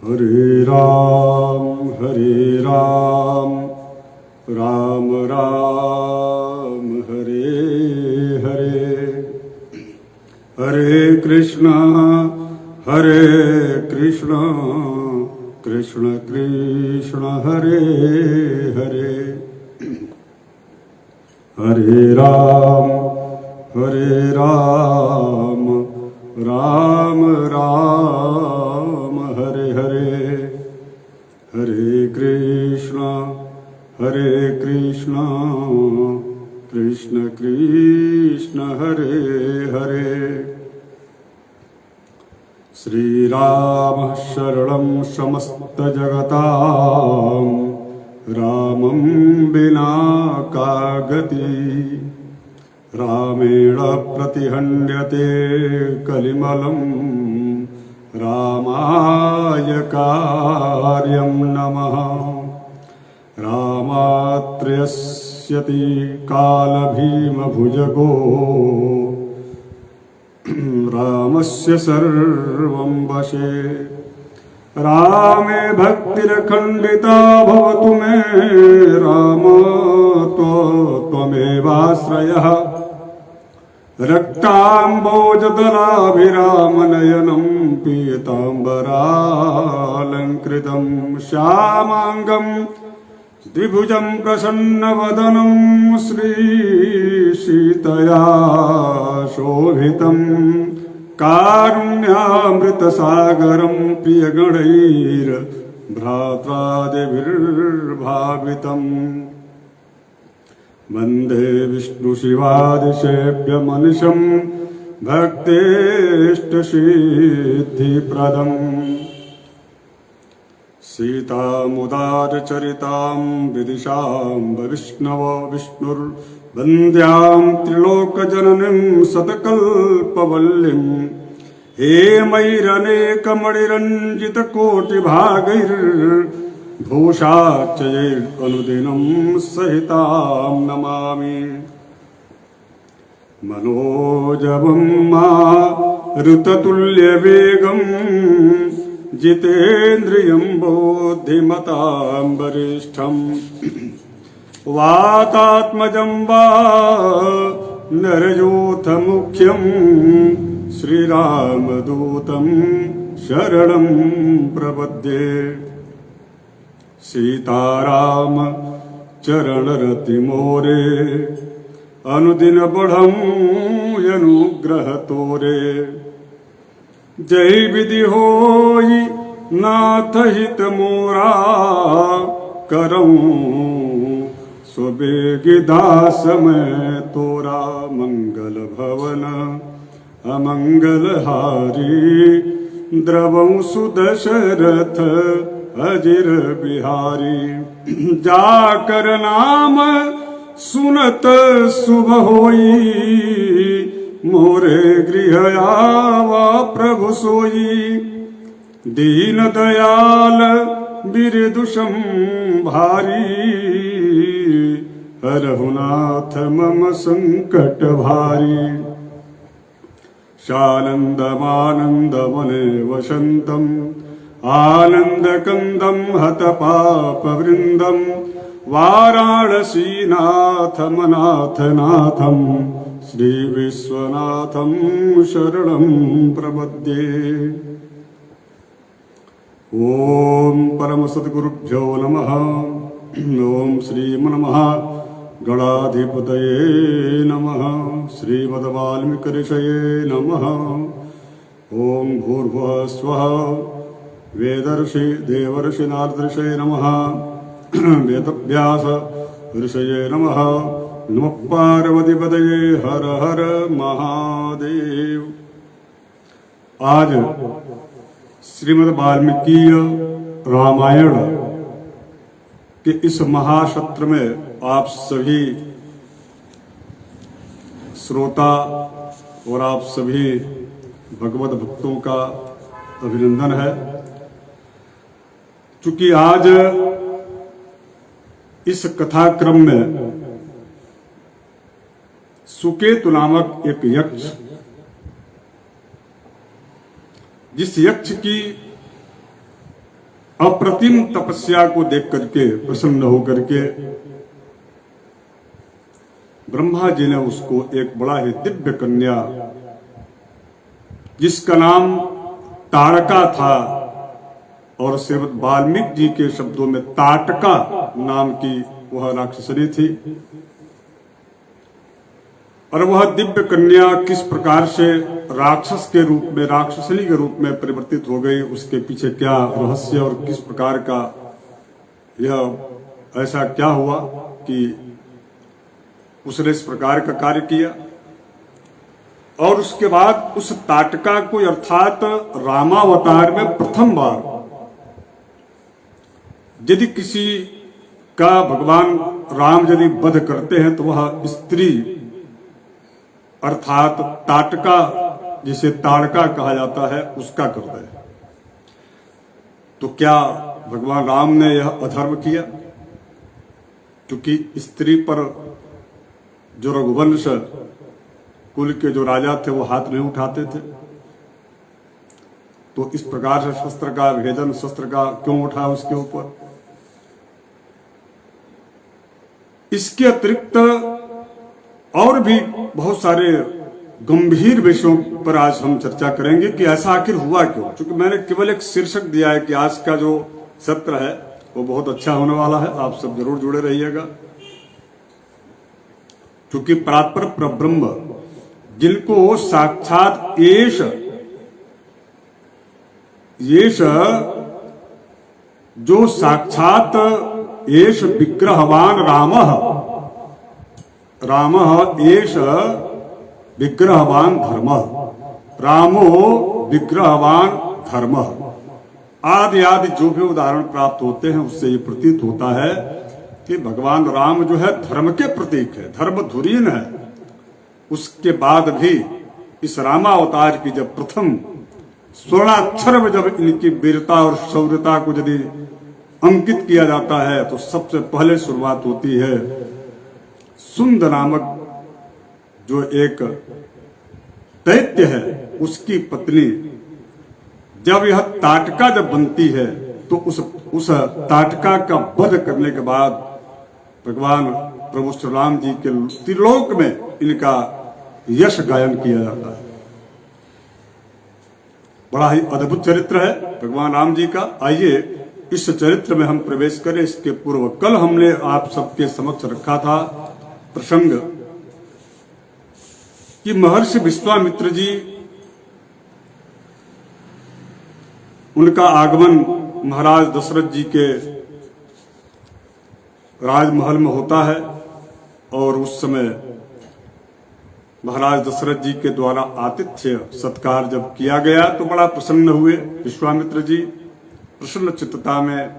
हरे राम राम राम हरे हरे। हरे कृष्णा कृष्ण कृष्ण हरे हरे। हरे राम राम राम हरे हरे। हरे कृष्ण कृष्ण कृष्ण हरे हरे। श्रीराम शरणं समस्त जगतां रामं विना का गति। रामेण प्रतिहन्यते कलिमलं रामाय कार्यं नमः। रामात्रयस्यति कालभीमभुजगो रामस्य सर्वं वशे। रामे भक्तिरखण्डिता भवतु मे राम त्वमेवाश्रयः। रक्ताम्बोजदलाभिरामनयनं पीताम्बरालङ्कृतं श्यामाङ्गं द्विभुजं प्रसन्नवदनं श्रीसीतया शोभितं। कारुण्यामृतसागरं प्रियगणैर्भ्रात्रादिभिर्भावितम्। वन्दे विष्णुशिवादिसेव्यमनिशं भक्तेष्टसिद्धिप्रदम्। सीतामुदारचरितां विदिशां विष्णवो विष्णुर्वन्द्यां त्रिलोकजननीं शतकल्पवल्लीं। हेमैरनेकमणिरञ्जितकोटिभागैर्भूषाच्चैरनुदिनं सहितां नमामि। मनोजवं मारुततुल्यवेगं जितेन्द्रियं बुद्धिमतां वरिष्ठं। वातात्मजं वानरयूथमुख्यं श्रीरामदूतं शरणं प्रपद्ये। सीताराम चरणरतिमोरे अनुदिन बढ़ं अनुग्रह तोरे। जय विधि होई नाथ हित मोरा करऊं स्वबेगी दास मैं तोरा। मंगल भवन अमंगल हारी द्रवं सुदशरथ अजिर बिहारी। जाकर नाम सुनत शुभ होई मोरे गृह आवा प्रभु सोई। दीन दयाल बिरदुषम भारी हरहुनाथ मम संकट भारी। शानन्दमानन्दवने वसन्तम् आनन्दकन्दं हतपापवृन्दं। वाराणसीनाथमनाथनाथं श्रीविश्वनाथं शरणं प्रपद्ये। ॐ परमसद्गुरुभ्यो नमः। ॐ श्रीमन्महागणाधिपतये नमः। श्रीमद्वाल्मीकिऋषये नमः। ॐ भूर्भुवः स्वः वेदर्षि देवर्षि नारदर्षये नमः। वेदव्यास ऋषये नमः। नमः पार्वतीपतये हर हर महादेव। आज श्रीमद् वाल्मीकि रामायण के इस महासत्र में आप सभी श्रोता और आप सभी भगवत भक्तों का अभिनंदन है। चूंकि आज इस कथाक्रम में सुकेतु नामक एक यक्ष, जिस यक्ष की अप्रतिम तपस्या को देख करके प्रसन्न होकर के ब्रह्मा जी ने उसको एक बड़ा ही दिव्य कन्या, जिसका नाम ताड़का था और श्रीमद् वाल्मीकि जी के शब्दों में ताटका नाम की वह राक्षसनी थी, और वह दिव्य कन्या किस प्रकार से राक्षस के रूप में, राक्षसनी के रूप में परिवर्तित हो गई, उसके पीछे क्या रहस्य और किस प्रकार का यह ऐसा क्या हुआ कि उसने इस प्रकार का कार्य किया। और उसके बाद उस ताटका को अर्थात रामावतार में प्रथम बार यदि किसी का भगवान राम यदि वध करते हैं तो वह स्त्री अर्थात ताटका, जिसे ताड़का कहा जाता है, उसका करता है। तो क्या भगवान राम ने यह अधर्म किया? क्योंकि स्त्री पर जो रघुवंश कुल के जो राजा थे वो हाथ नहीं उठाते थे, तो इस प्रकार से शस्त्र का भेदन, शस्त्र का क्यों उठा उसके ऊपर? इसके अतिरिक्त और भी बहुत सारे गंभीर विषयों पर आज हम चर्चा करेंगे कि ऐसा आखिर हुआ क्यों। क्योंकि मैंने केवल एक शीर्षक दिया है कि आज का जो सत्र है वो बहुत अच्छा होने वाला है, आप सब जरूर जुड़े रहिएगा। क्योंकि परात्पर परब्रह्म, जिनको साक्षात येष जो साक्षात येष विग्रहवान रामः येष विग्रहवान धर्मः, रामो विग्रहवान धर्मः आदि आदि जो भी उदाहरण प्राप्त होते हैं उससे ये प्रतीत होता है कि भगवान राम जो है धर्म के प्रतीक है, धर्म धुरीन है। उसके बाद भी इस रामावतार की जब प्रथम स्वर्णाक्षर में जब इनकी वीरता और शौर्यता को यदि अंकित किया जाता है तो सबसे पहले शुरुआत होती है सुंद नामक जो एक दैत्य है उसकी पत्नी। जब यह ताटका जब बनती है तो उस ताटका का वध करने के बाद भगवान प्रभु श्री राम जी के त्रिलोक में इनका यश गायन किया जाता है। बड़ा ही अद्भुत चरित्र है भगवान राम जी का। आइए इस चरित्र में हम प्रवेश करें। इसके पूर्व कल हमने आप सबके समक्ष रखा था प्रसंग कि महर्षि विश्वामित्र जी, उनका आगमन महाराज दशरथ जी के राजमहल में होता है और उस समय महाराज दशरथ जी के द्वारा आतिथ्य सत्कार जब किया गया तो बड़ा प्रसन्न हुए विश्वामित्र जी। प्रसन्न चित्तता में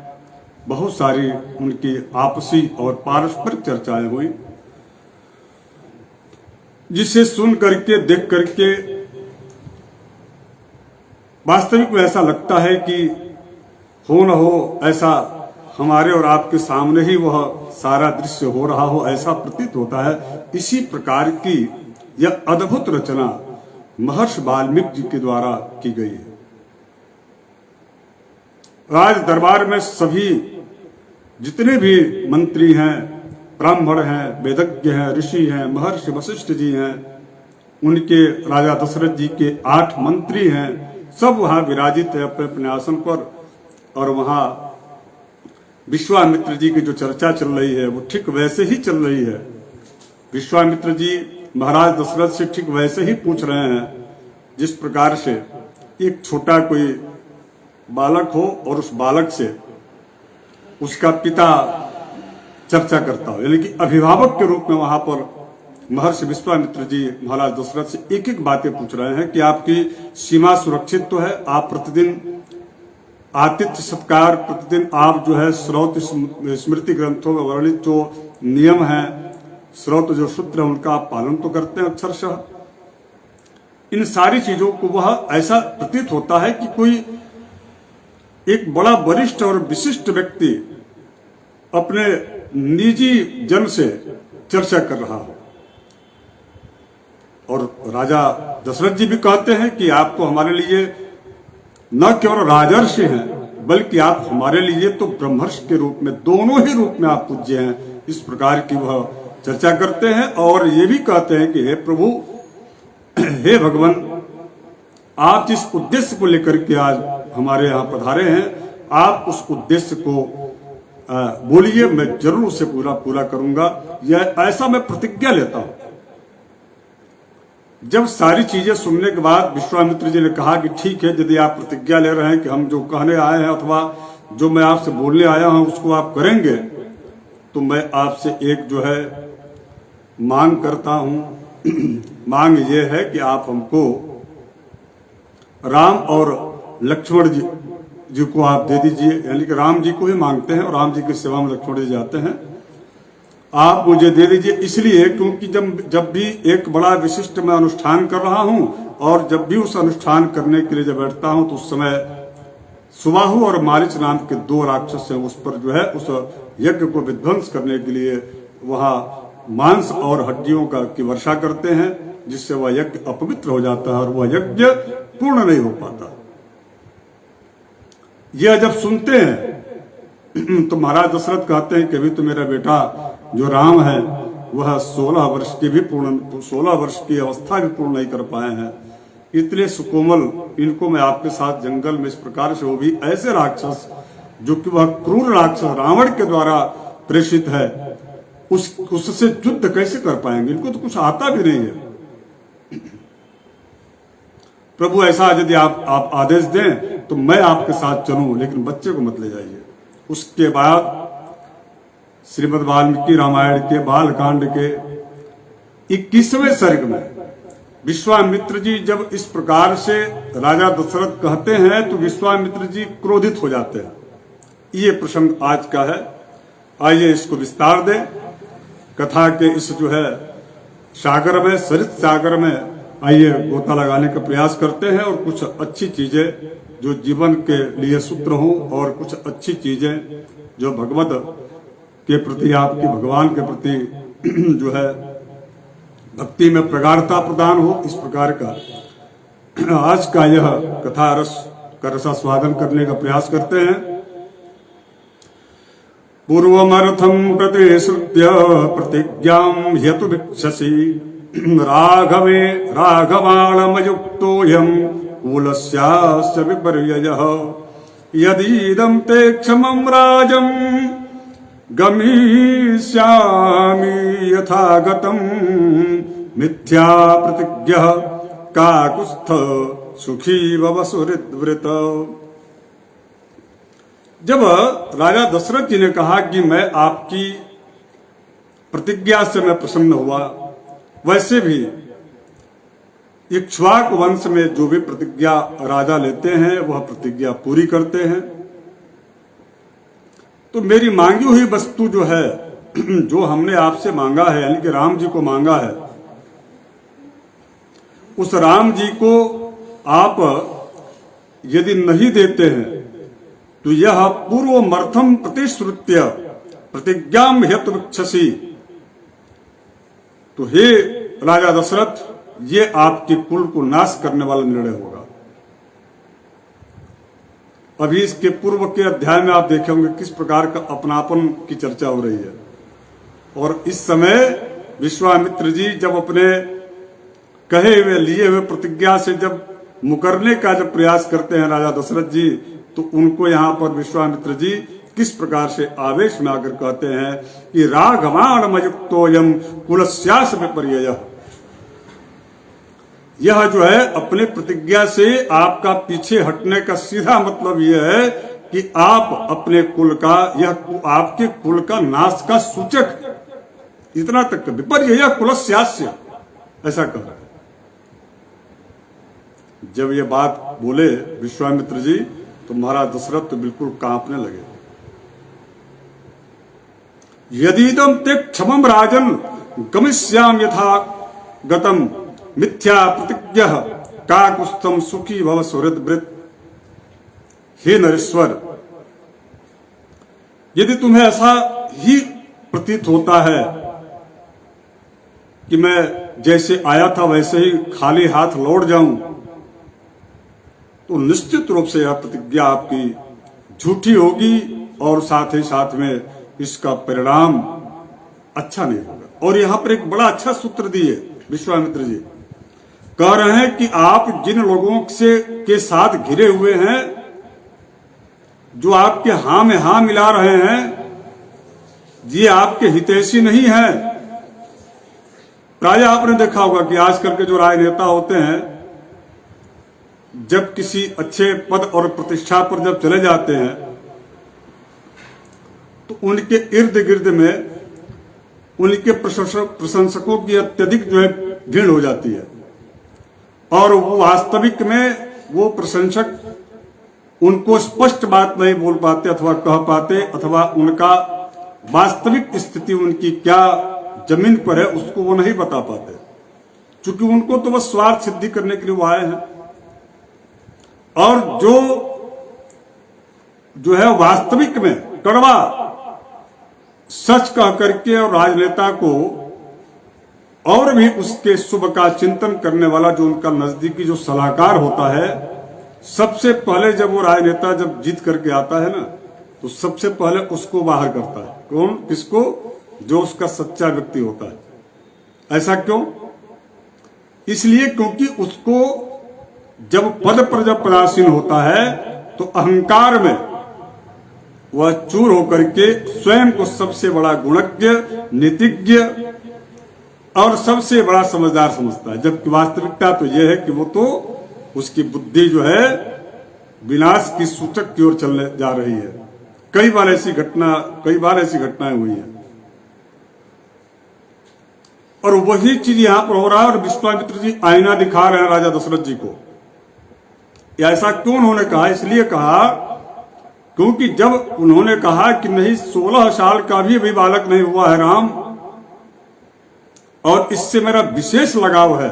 बहुत सारी उनकी आपसी और पारस्परिक चर्चाएं हुई, जिसे सुन करके देख करके वास्तविक में ऐसा लगता है कि हो न हो ऐसा हमारे और आपके सामने ही वह सारा दृश्य हो रहा हो, ऐसा प्रतीत होता है। इसी प्रकार की यह अद्भुत रचना महर्षि वाल्मीकि जी के द्वारा की गई है। राज दरबार में सभी जितने भी मंत्री हैं, ब्राह्मण हैं, वेदज्ञ हैं, ऋषि हैं, महर्षि वशिष्ठ जी हैं, उनके राजा दशरथ जी के 8 मंत्री हैं, सब वहां विराजित है अपने अपने आसन पर। और वहां विश्वामित्र जी की जो चर्चा चल रही है वो ठीक वैसे ही चल रही है। विश्वामित्र जी महाराज दशरथ से ठीक वैसे ही पूछ रहे हैं जिस प्रकार से एक छोटा कोई बालक हो और उस बालक से उसका पिता चर्चा करता हो, यानी कि अभिभावक के रूप में वहां पर महर्षि विश्वामित्र जी महाराज दशरथ से एक एक बातें पूछ रहे हैं कि आपकी सीमा सुरक्षित तो है, आप प्रतिदिन आतिथ्य सत्कार, प्रतिदिन आप जो है स्रोत स्मृति ग्रंथों में वर्णित जो नियम है, स्रोत जो सूत्र है, उनका आप पालन तो करते हैं अक्षरशः। इन सारी चीजों को वह ऐसा प्रतीत होता है कि कोई एक बड़ा वरिष्ठ और विशिष्ट व्यक्ति अपने निजी जन से चर्चा कर रहा हो। और राजा दशरथ जी भी कहते हैं कि आप तो हमारे लिए न केवल राजर्षि हैं बल्कि आप हमारे लिए तो ब्रह्मर्ष के रूप में, दोनों ही रूप में आप पूज्य हैं। इस प्रकार की वह चर्चा करते हैं और ये भी कहते हैं कि हे प्रभु, हे भगवान, आप जिस उद्देश्य को लेकर के आज हमारे यहाँ पधारे हैं, आप उस उद्देश्य को बोलिए, मैं जरूर उसे पूरा करूंगा। यह ऐसा मैं प्रतिज्ञा लेता हूं। जब सारी चीजें सुनने के बाद विश्वामित्र जी ने कहा कि ठीक है, यदि आप प्रतिज्ञा ले रहे हैं कि हम जो कहने आए हैं अथवा जो मैं आपसे बोलने आया हूं उसको आप करेंगे, तो मैं आपसे एक जो है मांग करता हूं। मांग ये है कि आप हमको राम और लक्ष्मण जी को आप दे दीजिए, यानी कि राम जी को ही मांगते हैं और राम जी की सेवा में लक्ष्मण जी जाते हैं। आप मुझे दे दीजिए इसलिए क्योंकि जब भी एक बड़ा विशिष्ट मैं अनुष्ठान कर रहा हूं और जब भी उस अनुष्ठान करने के लिए जब बैठता हूं तो उस समय सुबाहु और मारीच नाम के दो राक्षस हैं, उस पर जो है उस यज्ञ को विध्वंस करने के लिए वहां मांस और हड्डियों की वर्षा करते हैं, जिससे वह यज्ञ अपवित्र हो जाता है और वह यज्ञ पूर्ण नहीं हो पाता। यह जब सुनते हैं तो महाराज दशरथ कहते हैं कि अभी तो मेरा बेटा जो राम है वह 16 वर्ष की अवस्था भी पूर्ण नहीं कर पाए हैं। इतने सुकोमल इनको मैं आपके साथ जंगल में इस प्रकार से, वो भी ऐसे राक्षस जो कि वह क्रूर राक्षस रावण के द्वारा प्रेषित है, उससे युद्ध कैसे कर पाएंगे? इनको तो कुछ आता भी नहीं है। प्रभु ऐसा यदि आप आदेश दें तो मैं आपके साथ चलूं, लेकिन बच्चे को मत ले जाइए। उसके बाद श्रीमद् वाल्मीकि रामायण के बालकांड के 21वें सर्ग में विश्वामित्र जी जब इस प्रकार से राजा दशरथ कहते हैं तो विश्वामित्र जी क्रोधित हो जाते हैं। ये प्रसंग आज का है। आइए इसको विस्तार दें। कथा के इस जो है सागर में, सरित सागर में आइए गोता लगाने का प्रयास करते हैं और कुछ अच्छी चीजें जो जीवन के लिए सूत्र हों और कुछ अच्छी चीजें जो भगवत के प्रति, आपकी भगवान के प्रति जो है भक्ति में प्रगाढ़ता प्रदान हो, इस प्रकार का आज का यह कथा रस का रसास्वादन करने का प्रयास करते हैं। पूर्वमर्थम प्रतिश्रुत्य प्रतिज्ञां ह्यतुभिक्षसि राघवे राघवाणमयुक्तोऽयं कुलस्यास्य विपर्ययः यदीदं ते क्षमं राजं गमिष्यामि यथागतं मिथ्या प्रतिज्ञः काकुत्स्थ सुखी भव सुहृद्वृत। जब राजा दशरथ जी ने कहा कि मैं आपकी प्रतिज्ञा से मैं प्रसन्न हुआ, वैसे भी इक्ष्वाकु वंश में जो भी प्रतिज्ञा राजा लेते हैं वह प्रतिज्ञा पूरी करते हैं। तो मेरी मांगी हुई वस्तु जो है, जो हमने आपसे मांगा है, यानी कि राम जी को मांगा है, उस राम जी को आप यदि नहीं देते हैं तो यह पूर्वमर्थम प्रतिश्रुत्य प्रतिज्ञां ह्यतुभिक्षसि, तो हे राजा दशरथ, ये आपके कुल को नाश करने वाला निर्णय होगा। अभी इसके पूर्व के अध्याय में आप देखेंगे किस प्रकार का अपनापन की चर्चा हो रही है। और इस समय विश्वामित्र जी जब अपने कहे हुए लिए हुए प्रतिज्ञा से जब मुकरने का जब प्रयास करते हैं राजा दशरथ जी, तो उनको यहाँ पर विश्वामित्र जी किस प्रकार से आवेश में आकर कहते हैं कि राघवाणमयुक्तोऽयं कुलस्यास्य विपर्ययः। यह जो है अपने प्रतिज्ञा से आपका पीछे हटने का सीधा मतलब यह है कि आप अपने कुल का, यह आपके कुल का नाश का सूचक, इतना तक विपर्ययः कुलस्यास्य, ऐसा कह रहा है। जब ये बात बोले विश्वामित्र जी तो महाराज दशरथ तो बिल्कुल कांपने लगे। यदीदं ते क्षमं राजन गमिष्यामि यथा गतम मिथ्या प्रतिज्ञः काकुत्स्थं सुखी भव सुहृद्वृत। हे नरेश्वर, यदि तुम्हें ऐसा ही प्रतीत होता है कि मैं जैसे आया था वैसे ही खाली हाथ लौट जाऊं, तो निश्चित रूप से यह प्रतिज्ञा आपकी झूठी होगी और साथ ही साथ में इसका परिणाम अच्छा नहीं होगा। और यहां पर एक बड़ा अच्छा सूत्र दिए विश्वामित्र जी, कह रहे हैं कि आप जिन लोगों से के साथ घिरे हुए हैं, जो आपके हां में हां मिला रहे हैं, ये आपके हितैषी नहीं है। प्राय आपने देखा होगा कि आजकल के जो राजनेता होते हैं, जब किसी अच्छे पद और प्रतिष्ठा पर जब चले जाते हैं तो उनके इर्द गिर्द में उनके प्रशंसकों की अत्यधिक जो है भीड़ हो जाती है, और वो वास्तविक में वो प्रशंसक उनको स्पष्ट बात नहीं बोल पाते अथवा कह पाते, अथवा उनका वास्तविक स्थिति उनकी क्या जमीन पर है उसको वो नहीं बता पाते, क्योंकि उनको तो बस स्वार्थ सिद्धि करने के लिए वो आए हैं। और जो है वास्तविक में कड़वा सच कह करके और राजनेता को और भी उसके शुभ का चिंतन करने वाला जो उनका नजदीकी जो सलाहकार होता है, सबसे पहले जब वो राजनेता जब जीत करके आता है ना, तो सबसे पहले उसको बाहर करता है। कौन? किसको? जो उसका सच्चा व्यक्ति होता है। ऐसा क्यों? इसलिए क्योंकि उसको जब पद पर जब पदासीन होता है तो अहंकार में वह चूर होकर के स्वयं को सबसे बड़ा गुणज्ञ, नीतिज्ञ और सबसे बड़ा समझदार समझता है, जबकि वास्तविकता तो यह है कि वो तो उसकी बुद्धि जो है विनाश की सूचक की ओर चलने जा रही है। कई बार ऐसी घटनाएं हुई हैं, और वही चीज यहां पर हो रहा है। और विश्वामित्र जी आईना दिखा रहे हैं राजा दशरथ जी को। ऐसा क्यों उन्होंने कहा? इसलिए कहा क्योंकि जब उन्होंने कहा कि नहीं, 16 साल का भी अभी बालक नहीं हुआ है राम, और इससे मेरा विशेष लगाव है,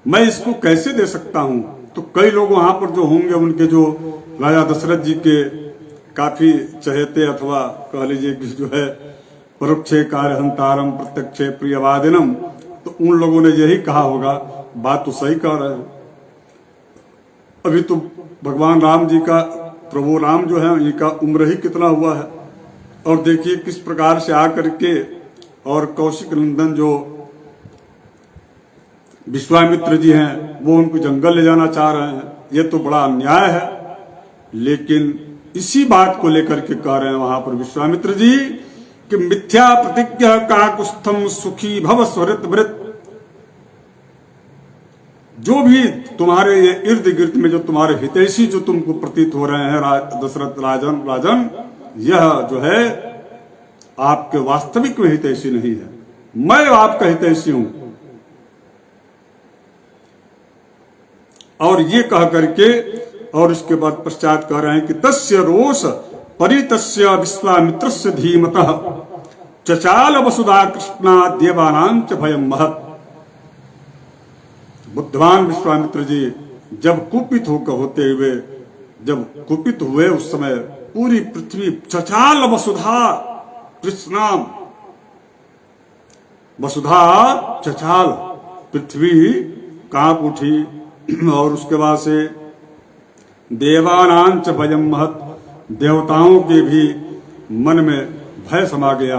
मैं इसको कैसे दे सकता हूं। तो कई लोग वहां पर जो होंगे, उनके जो राजा दशरथ जी के काफी चहेते, अथवा कह लीजिए कि जो है परोक्षे कार्यहंतारम प्रत्यक्षे प्रियवादिनम, तो उन लोगों ने यही कहा होगा, बात तो सही कह रहे हैं। अभी तो भगवान राम जी का, प्रभु राम जो है, इनका उम्र ही कितना हुआ है, और देखिए किस प्रकार से आकर के और कौशिक नंदन जो विश्वामित्र जी हैं, वो उनको जंगल ले जाना चाह रहे हैं। ये तो बड़ा अन्याय है। लेकिन इसी बात को लेकर के कह रहे हैं वहां पर विश्वामित्र जी कि मिथ्या प्रतिज्ञा काकुस्थम सुखी भव स्वरित वृत। जो भी तुम्हारे ये इर्द गिर्द में जो तुम्हारे हितैषी जो तुमको प्रतीत हो रहे हैं दशरथ राजन, यह जो है आपके वास्तविक में हितैषी नहीं है। मैं आपका हितैषी हूं। और ये कह करके और इसके बाद पश्चात कह रहे हैं कि तस्य रोष परितस्य विश्वामित्रस्य धीमतः चचाल वसुधा कृष्णा देवानां च भयं महत्। बुद्धवान विश्वामित्र जी जब कुपित होकर होते हुए जब कुपित हुए, उस समय पूरी पृथ्वी चचाल वसुधा कृष्णाम, वसुधा चचाल, पृथ्वी कांप उठी। और उसके बाद से देवानांच भयं महत्, देवताओं के भी मन में भय समा गया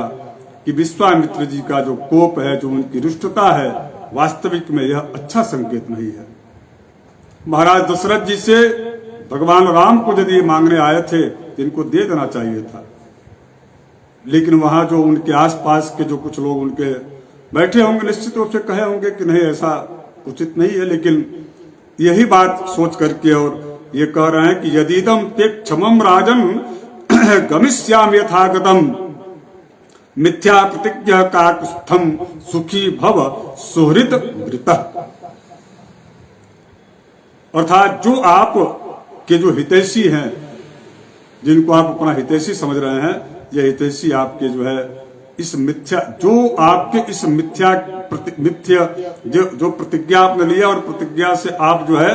कि विश्वामित्र जी का जो कोप है, जो उनकी रुष्टता है, वास्तविक में यह अच्छा संकेत नहीं है। महाराज दशरथ जी से भगवान राम को यदि मांगने आए थे तो इनको दे देना चाहिए था, लेकिन वहां जो उनके आसपास के जो कुछ लोग उनके बैठे होंगे, निश्चित रूप से कहे होंगे कि नहीं, ऐसा उचित नहीं है। लेकिन यही बात सोच करके और ये कह रहे हैं कि यदीदम ते क्षमम राजन गमिष्यामि यथागतम मिथ्या प्रतिज्ञा काकुस्थम सुखी भव सुहृद वृतः। अर्थात जो आप के जो हितैषी हैं, जिनको आप अपना हितैषी समझ रहे हैं, ये हितैषी आपके जो है इस मिथ्या, जो आपके इस मिथ्या जो प्रतिज्ञा आपने लिया, और प्रतिज्ञा से आप जो है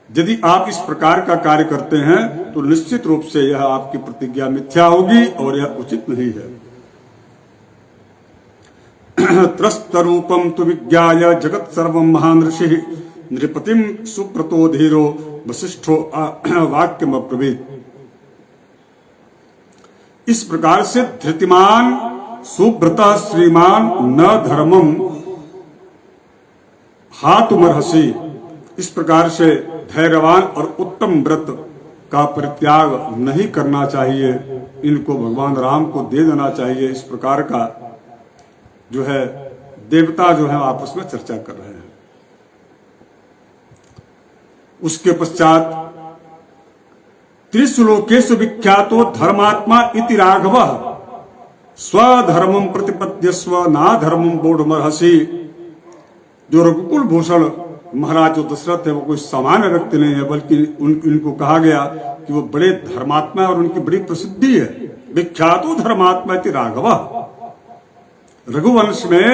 यदि आप इस प्रकार का कार्य करते हैं तो निश्चित रूप से यह आपकी प्रतिज्ञा मिथ्या होगी और यह उचित नहीं है। त्रस्त रूपम तु विज्ञाय जगत सर्वम महान ऋषि नृपतिम सुब्रतो धीरो वशिष्ठो वाक्यम अब्रवीत। इस प्रकार से धृतिमान सुब्रत श्रीमान न धर्मम हातुमर्हसि, इस प्रकार से धैर्यवान और उत्तम व्रत का परित्याग नहीं करना चाहिए, इनको भगवान राम को दे देना चाहिए। इस प्रकार का जो है देवता जो है आपस में चर्चा कर रहे हैं। उसके पश्चात त्रिश्लोकेषु विख्यातो धर्मात्मा इति राघवः स्वधर्मं प्रतिपद्यस्व ना धर्मं बोधमर्हसि। जो रघुकुल भूषण महाराज जो दशरथ है वो कोई सामान्य व्यक्ति नहीं है, बल्कि इनको कहा गया कि वो बड़े धर्मात्मा और उनकी बड़ी प्रसिद्धि है। विख्यातो धर्मात्मा इति राघवः। रघुवंश में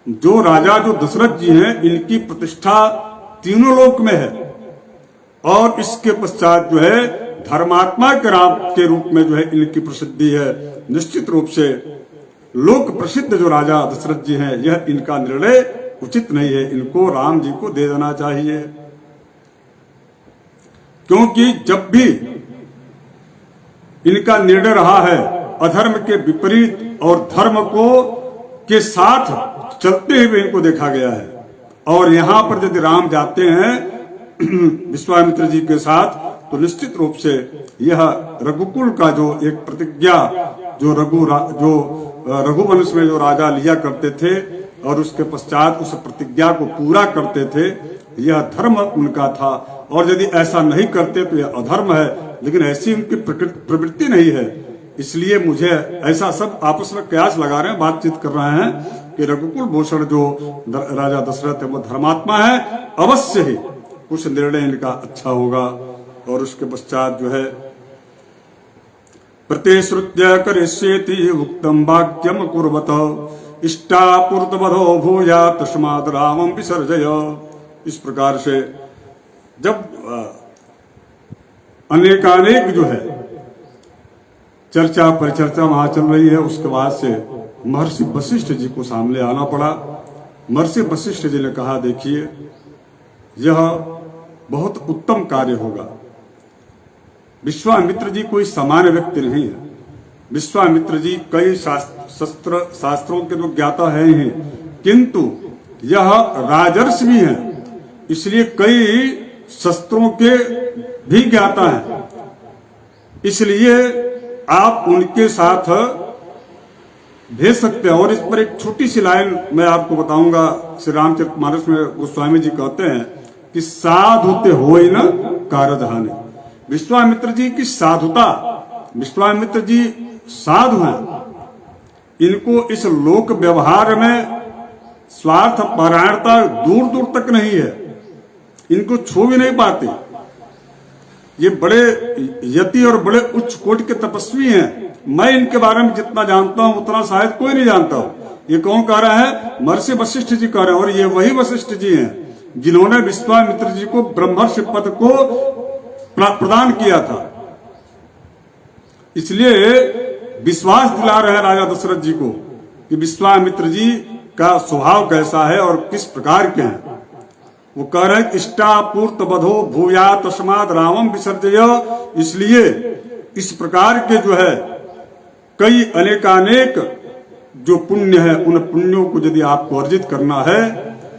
जो राजा जो दशरथ जी हैं इनकी प्रतिष्ठा तीनों लोक में है, और इसके पश्चात जो है धर्मात्मा के राम के रूप में जो है इनकी प्रसिद्धि है। निश्चित रूप से लोक प्रसिद्ध जो राजा दशरथ जी हैं, यह इनका निर्णय उचित नहीं है, इनको राम जी को दे देना चाहिए। क्योंकि जब भी इनका निर्णय रहा है अधर्म के विपरीत और धर्म को के साथ चलते हुए इनको देखा गया है, और यहां पर यदि राम जाते हैं विश्वामित्र जी के साथ, तो निश्चित रूप से यह रघुकुल का जो एक प्रतिज्ञा जो रघुवंश में जो राजा लिया करते थे और उसके पश्चात उस प्रतिज्ञा को पूरा करते थे, यह धर्म उनका था। और यदि ऐसा नहीं करते तो यह अधर्म है, लेकिन ऐसी उनकी प्रवृत्ति नहीं है। इसलिए मुझे ऐसा सब आपस में कयास लगा रहे हैं, बातचीत कर रहे हैं कि रघुकुल भूषण जो राजा दशरथ है वो धर्मात्मा है, अवश्य ही कुछ निर्णय इनका अच्छा होगा। और उसके पश्चात जो है प्रतिश्रुत्य करिष्येति उक्तम वाक्यम कुर्वत इष्टापूर्तवधो भूया तस्मात् रामं विसर्जय। इस प्रकार से जब अनेकानेक जो है चर्चा परिचर्चा वहां चल रही है, उसके बाद से महर्षि वशिष्ठ जी को सामने आना पड़ा। महर्षि वशिष्ठ जी ने कहा, देखिए यह बहुत उत्तम कार्य होगा। विश्वामित्र जी कोई सामान्य व्यक्ति नहीं है। विश्वामित्र जी कई शास्त्रों के तो ज्ञाता है ही, किंतु यह राजर्षि भी हैं, इसलिए कई शस्त्रों के भी ज्ञाता हैं। इसलिए आप उनके साथ भेज सकते हैं। और इस पर एक छोटी सी लाइन मैं आपको बताऊंगा। श्री रामचरितमानस में गोस्वामी जी कहते हैं कि साधुते होय न कारजहानि। विश्वामित्र जी की साधुता, विश्वामित्र जी साधु हैं, इनको इस लोक व्यवहार में स्वार्थ परायणता दूर दूर तक नहीं है, इनको छू भी नहीं पाते। ये बड़े यति और बड़े उच्च कोटि के तपस्वी हैं। मैं इनके बारे में जितना जानता हूं उतना शायद कोई नहीं जानता हो। ये कौन कह रहा है? महर्षि वशिष्ठ जी कह रहे हैं। और ये वही वशिष्ठ जी हैं जिन्होंने विश्वामित्र जी को ब्रह्मर्षि पद को प्रदान किया था। इसलिए विश्वास दिला रहे हैं राजा दशरथ जी को कि विश्वामित्र जी का स्वभाव कैसा है और किस प्रकार के हैं। वो कह रहे हैं इष्टापूर्त बधो भूया तस्मात् रामं विसर्जय। इसलिए इस प्रकार के जो है कई अनेकानेक जो पुण्य है, उन पुण्यों को यदि आपको अर्जित करना है,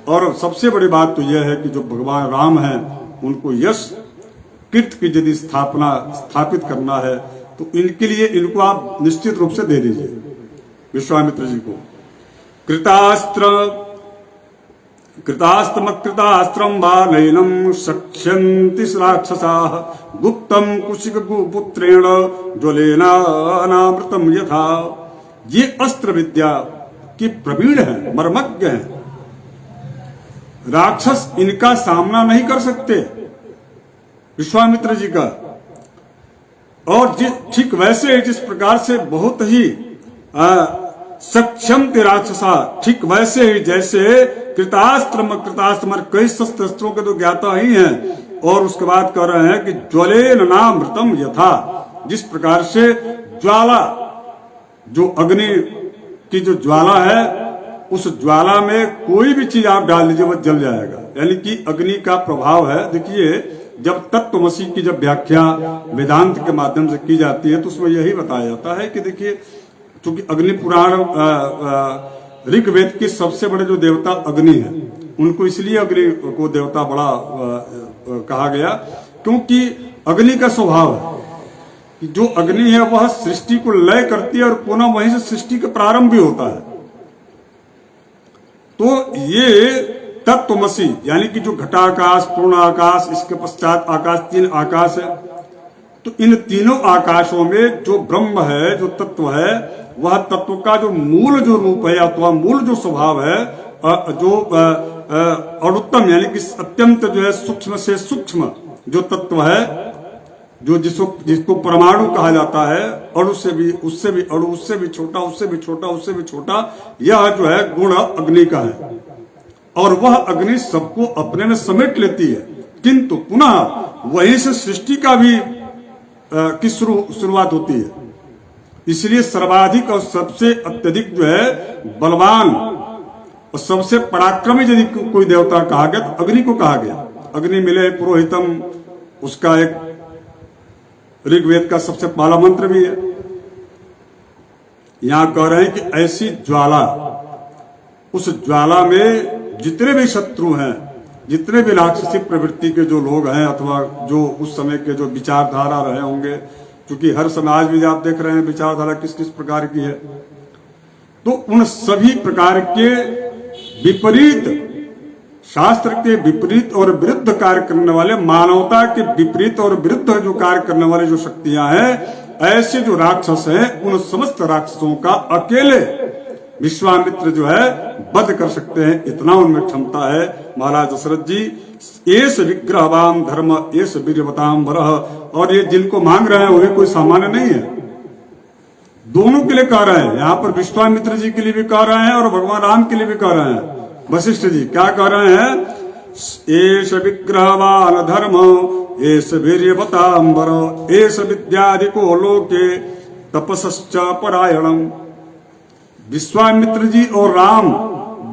और सबसे बड़ी बात तो यह है कि जो भगवान राम हैं उनको यश कीर्ति की यदि स्थापित करना है, तो इनके लिए इनको आप निश्चित रूप से दे दीजिए विश्वामित्र जी को। कृतास्त्रम वा नैनम शक्ष्यन्ति राक्षसाः गुप्तम कुशिक गुपुत्रेण ज्वलेना अनामृतम यथा। ये अस्त्र विद्या की प्रवीण है, मर्मज्ञ है। राक्षस इनका सामना नहीं कर सकते विश्वामित्र जी का। और ठीक वैसे जिस प्रकार से बहुत ही सक्षम थे राक्षसा, ठीक वैसे ही जैसे कृतास्त्र कई शस्त्रों के तो ज्ञाता ही हैं। और उसके बाद कह रहे हैं कि ज्वलेन नामृतम यथा, जिस प्रकार से ज्वाला, जो अग्नि की जो ज्वाला है, उस ज्वाला में कोई भी चीज आप डाल दीजिए वो जल जाएगा। यानी कि अग्नि का प्रभाव है। देखिए, जब तत्वमसी की जब व्याख्या वेदांत के माध्यम से की जाती है तो उसमें यही बताया जाता है कि देखिए, चूंकि अग्नि पुराण ऋग्वेद के सबसे बड़े जो देवता अग्नि है, उनको इसलिए अग्नि को देवता बड़ा कहा गया क्योंकि अग्नि का स्वभाव है कि जो अग्नि है वह सृष्टि को लय करती है और पुनः वहीं से सृष्टि का प्रारंभ भी होता है। तो ये तत्वमसी यानी कि जो घटाकाश, पूर्ण आकाश, इसके पश्चात आकाश, 3 आकाश है। तो इन तीनों आकाशों में जो ब्रह्म है, जो तत्व है, वह तत्व का जो मूल जो रूप है अथवा मूल जो स्वभाव है, जो अणुत्तम यानी कि अत्यंत जो है सूक्ष्म से सूक्ष्म जो तत्व है, जो जिसको परमाणु कहा जाता है, अणु से भी, उससे भी अणु, उससे भी छोटा, उससे भी छोटा, उससे भी छोटा, यह जो है गुण अग्नि का है और वह अग्नि सबको अपने में समेट लेती है। किंतु पुनः वहीं से सृष्टि का भी की शुरुआत होती है। इसलिए सर्वाधिक और सबसे अत्यधिक जो है बलवान और सबसे पराक्रमी यदि कोई देवता कहा गया तो अग्नि को कहा गया। अग्नि मिले पुरोहितम, उसका एक ऋग्वेद का सबसे पहला मंत्र भी है। यहां कह रहे हैं कि ऐसी ज्वाला, उस ज्वाला में जितने भी शत्रु हैं, जितने भी राक्षसी प्रवृत्ति के जो लोग हैं अथवा जो उस समय के जो विचारधारा रहे होंगे, क्योंकि हर समाज में आप देख रहे हैं विचारधारा किस किस प्रकार की है, तो उन सभी प्रकार के विपरीत, शास्त्र के विपरीत और विरुद्ध कार्य करने वाले, मानवता के विपरीत और विरुद्ध जो कार्य करने वाले जो शक्तियां हैं, ऐसे जो राक्षस हैं, उन समस्त राक्षसों का अकेले विश्वामित्र जो है वध कर सकते हैं। इतना उनमें क्षमता है। महाराज दशरथ जी, एस विग्रहवाम धर्म एस वीर्यवताम वरह, और ये जिनको मांग रहे हैं वो भी कोई सामान्य नहीं है। दोनों के लिए कह रहे हैं, यहाँ पर विश्वामित्र जी के लिए भी कह रहे हैं और भगवान राम के लिए भी कह रहे हैं। वशिष्ठ जी क्या कह रहे हैं? एस विग्रहवान धर्म एस वीर्यवताम वरह एस विद्याधिको लोके तपसश्च परायणम। विश्वामित्र जी और राम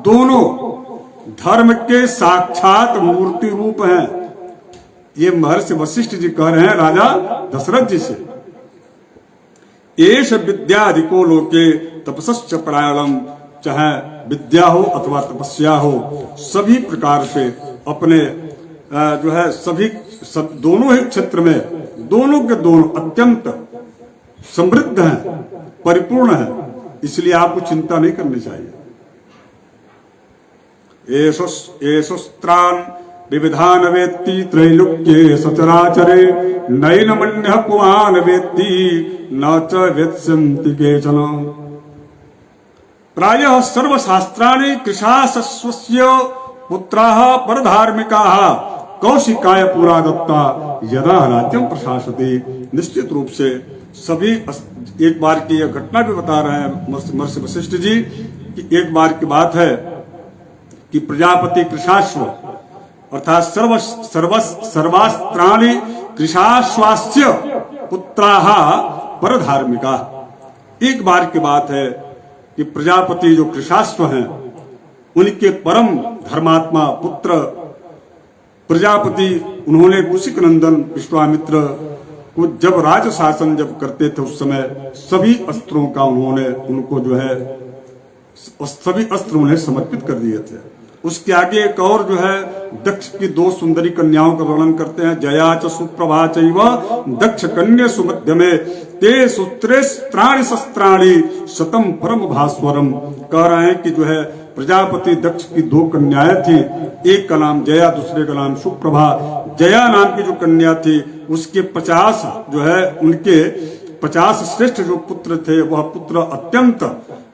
दोनों धर्म के साक्षात मूर्ति रूप हैं। ये महर्षि वशिष्ठ जी कह रहे हैं राजा दशरथ जी से। एष विद्याधिको लोके तपसश्च परायणम, चाहे विद्या हो अथवा तपस्या हो, सभी प्रकार से अपने जो है दोनों ही क्षेत्र में दोनों के दोनों अत्यंत समृद्ध हैं, परिपूर्ण हैं। इसलिए आपको चिंता नहीं करनी चाहिए। एषस्त्रान विविधान वेत्ति त्रैलोक्ये सचराचरे नैनमन्यः पुमान वेत्ति न च वेत्स्यन्ति केचन। प्रायः सर्वशास्त्राणि कृशासस्वस्य पुत्राः परधार्मिकाः कौशिकाय पुरा दत्ता यदा राज्यं प्रशासति। निश्चित रूप से सभी, एक बार की यह घटना भी बता रहे हैं महर्षि वशिष्ठ जी कि एक बार की बात है कि प्रजापति कृशाश्व अर्थात सर्वास्त्राणि कृशाश्वास्य पुत्राः परधार्मिका। एक बार की बात है कि प्रजापति जो कृशाश्व हैं, उनके परम धर्मात्मा पुत्र प्रजापति, उन्होंने कौशिक नंदन विश्वामित्र को जब राज शासन जब करते थे उस समय सभी अस्त्रों का उन्होंने उनको जो है सभी अस्त्र उन्हें समर्पित कर दिए थे। उसके आगे एक और जो है दक्ष की 2 सुंदरी कन्याओं का वर्णन करते हैं। जया च सुप्रभा चैव दक्ष कन्या सुमध्यमे ते सुत्रेस्त्राणि शस्त्राणि शतम परम भास्वरम। कह रहे हैं कि जो है प्रजापति दक्ष की 2 कन्याएं थी, एक का नाम जया, दूसरे का नाम सुप्रभा। जया नाम की जो कन्या थी उसके 50 जो है उनके 50 श्रेष्ठ जो पुत्र थे, वह पुत्र अत्यंत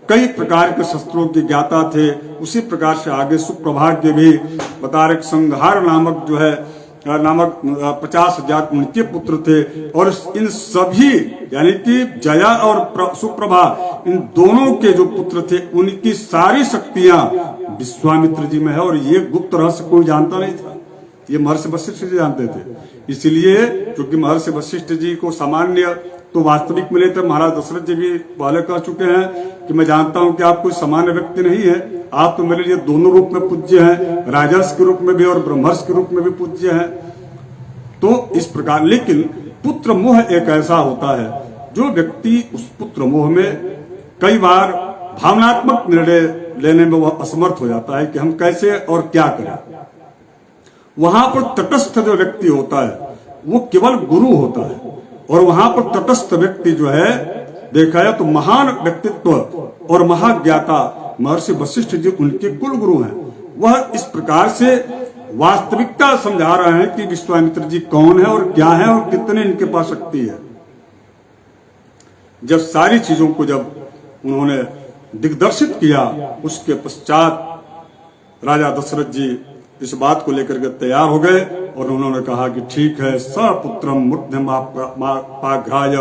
कई प्रकार के शस्त्रों के ज्ञाता थे। उसी प्रकार से आगे सुप्रभा के भी बतारक संहार नामक जो है 50,000 उनके पुत्र थे। और इन सभी यानी कि जया और सुप्रभा, इन दोनों के जो पुत्र थे उनकी सारी शक्तियां विश्वामित्र जी में है। और ये गुप्त रहस्य कोई जानता नहीं था। ये महर्षि वशिष्ठ जी जानते थे। इसलिए क्योंकि महर्षि वशिष्ठ जी को सामान्य तो वास्तविक मिले थे, महाराज दशरथ जी भी पहले कह चुके हैं कि मैं जानता हूं कि आप कोई सामान्य व्यक्ति नहीं है, आप तो मेरे लिए दोनों रूप में पूज्य हैं, राजर्ष के रूप में भी और ब्रह्मर्ष के रूप में भी पूज्य हैं। तो इस प्रकार, लेकिन पुत्र मोह एक ऐसा होता है जो व्यक्ति उस पुत्र मोह में कई बार भावनात्मक निर्णय लेने में वह असमर्थ हो जाता है कि हम कैसे और क्या करें। वहां पर तटस्थ जो व्यक्ति होता है वो केवल गुरु होता है, और वहां पर तटस्थ व्यक्ति जो है देखा जाए तो महान व्यक्तित्व और महाज्ञाता महर्षि वशिष्ठ जी उनके कुल गुरु हैं। वह इस प्रकार से वास्तविकता समझा रहे हैं कि विश्वामित्र जी कौन है और क्या है और कितने इनके पास शक्ति है। जब सारी चीजों को जब उन्होंने दिग्दर्शित किया, उसके पश्चात राजा दशरथ जी इस बात को लेकर के तैयार हो गए और उन्होंने कहा कि ठीक है, सपुत्रम मूर्धमापाघ्राय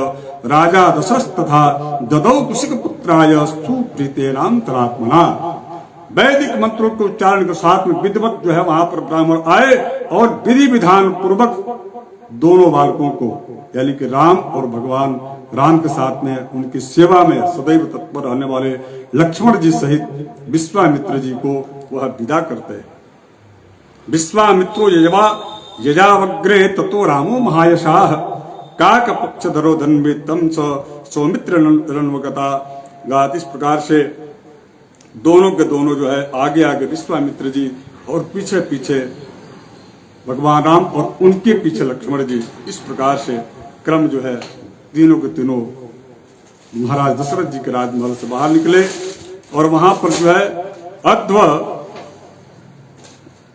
राजा दशरथ तथा ददौ कुशिक पुत्राय सुप्रीतेनांतरात्मना। वैदिक मंत्रों के उच्चारण के साथ में विधिवत जो है वहां पर ब्राह्मण आए और विधि विधान पूर्वक दोनों बालकों को, यानी कि राम और भगवान राम के साथ में उनकी सेवा में सदैव तत्पर रहने वाले लक्ष्मण जी सहित विश्वामित्र जी को वह विदा करते हैं। विश्वामित्रो यजावग्रे ततो रामो महायशाह काक पक्ष धरो धन्वे तम सौमित्र रणवगता गात। इस प्रकार से दोनों के दोनों जो है आगे आगे विश्वामित्र जी और पीछे पीछे भगवान राम और उनके पीछे लक्ष्मण जी, इस प्रकार से क्रम जो है तीनों के तीनों महाराज दशरथ जी के राजमहल से बाहर निकले और वहां पर जो है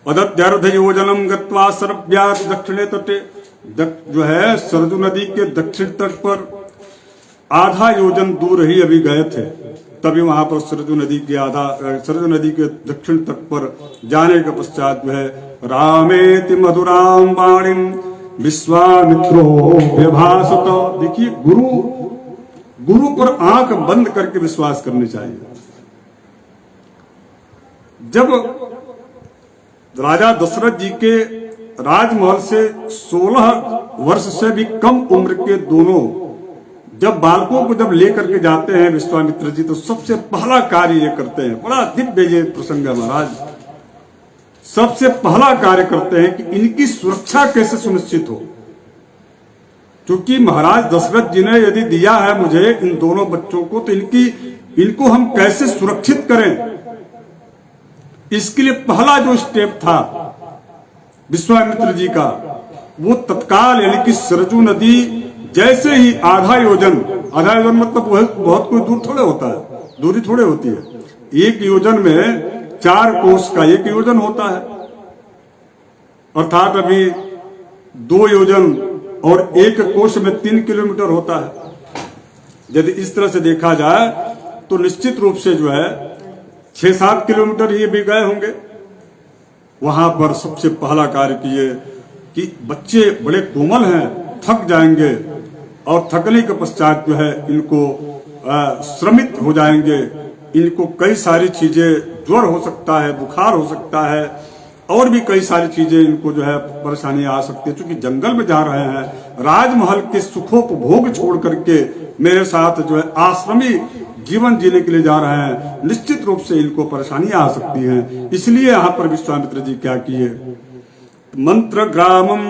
अदत्यार्ध योजनम गत्वा सरव्यात दक्षिणे तटे, जो है सरजू नदी के दक्षिण तट पर आधा योजन दूर ही अभी गए थे, तभी वहां पर सरजू नदी के दक्षिण तट पर जाने के पश्चात जो है रामेति मधुराम वाणीम विश्वामित्रो व्यभासत। देखिए, गुरु पर आंख बंद करके विश्वास करनी चाहिए। जब राजा दशरथ जी के राजमहल से 16 वर्ष से भी कम उम्र के दोनों जब बालकों को जब लेकर के जाते हैं विश्वामित्र जी, तो सबसे पहला कार्य ये करते हैं, बड़ा दिव्य ये प्रसंग है महाराज, सबसे पहला कार्य करते हैं कि इनकी सुरक्षा कैसे सुनिश्चित हो। क्योंकि महाराज दशरथ जी ने यदि दिया है मुझे इन दोनों बच्चों को, तो इनको हम कैसे सुरक्षित करें, इसके लिए पहला जो स्टेप था विश्वामित्र जी का, वो तत्काल यानी कि सरजू नदी जैसे ही आधा योजन मतलब बहुत कोई दूर थोड़े होता है, दूरी थोड़े होती है। एक योजन में 4 कोस का एक योजन होता है, अर्थात अभी 2 योजन और 1 कोस में 3 किलोमीटर होता है। यदि इस तरह से देखा जाए तो निश्चित रूप से जो है 6-7 किलोमीटर ये भी गए होंगे। वहां पर सबसे पहला कार्य किए कि बच्चे बड़े कोमल हैं, थक जाएंगे और थकने के पश्चात जो है इनको श्रमित हो जाएंगे, इनको कई सारी चीजें, ज्वर हो सकता है, बुखार हो सकता है और भी कई सारी चीजें इनको जो है परेशानी आ सकती है। क्योंकि जंगल में जा रहे हैं, राजमहल के सुखोपभोग छोड़ करके मेरे साथ जो है आश्रमी जीवन जीने के लिए जा रहे हैं, निश्चित रूप से इनको परेशानियां आ सकती हैं। इसलिए यहाँ पर विश्वामित्र जी क्या किए, मंत्र ग्रामम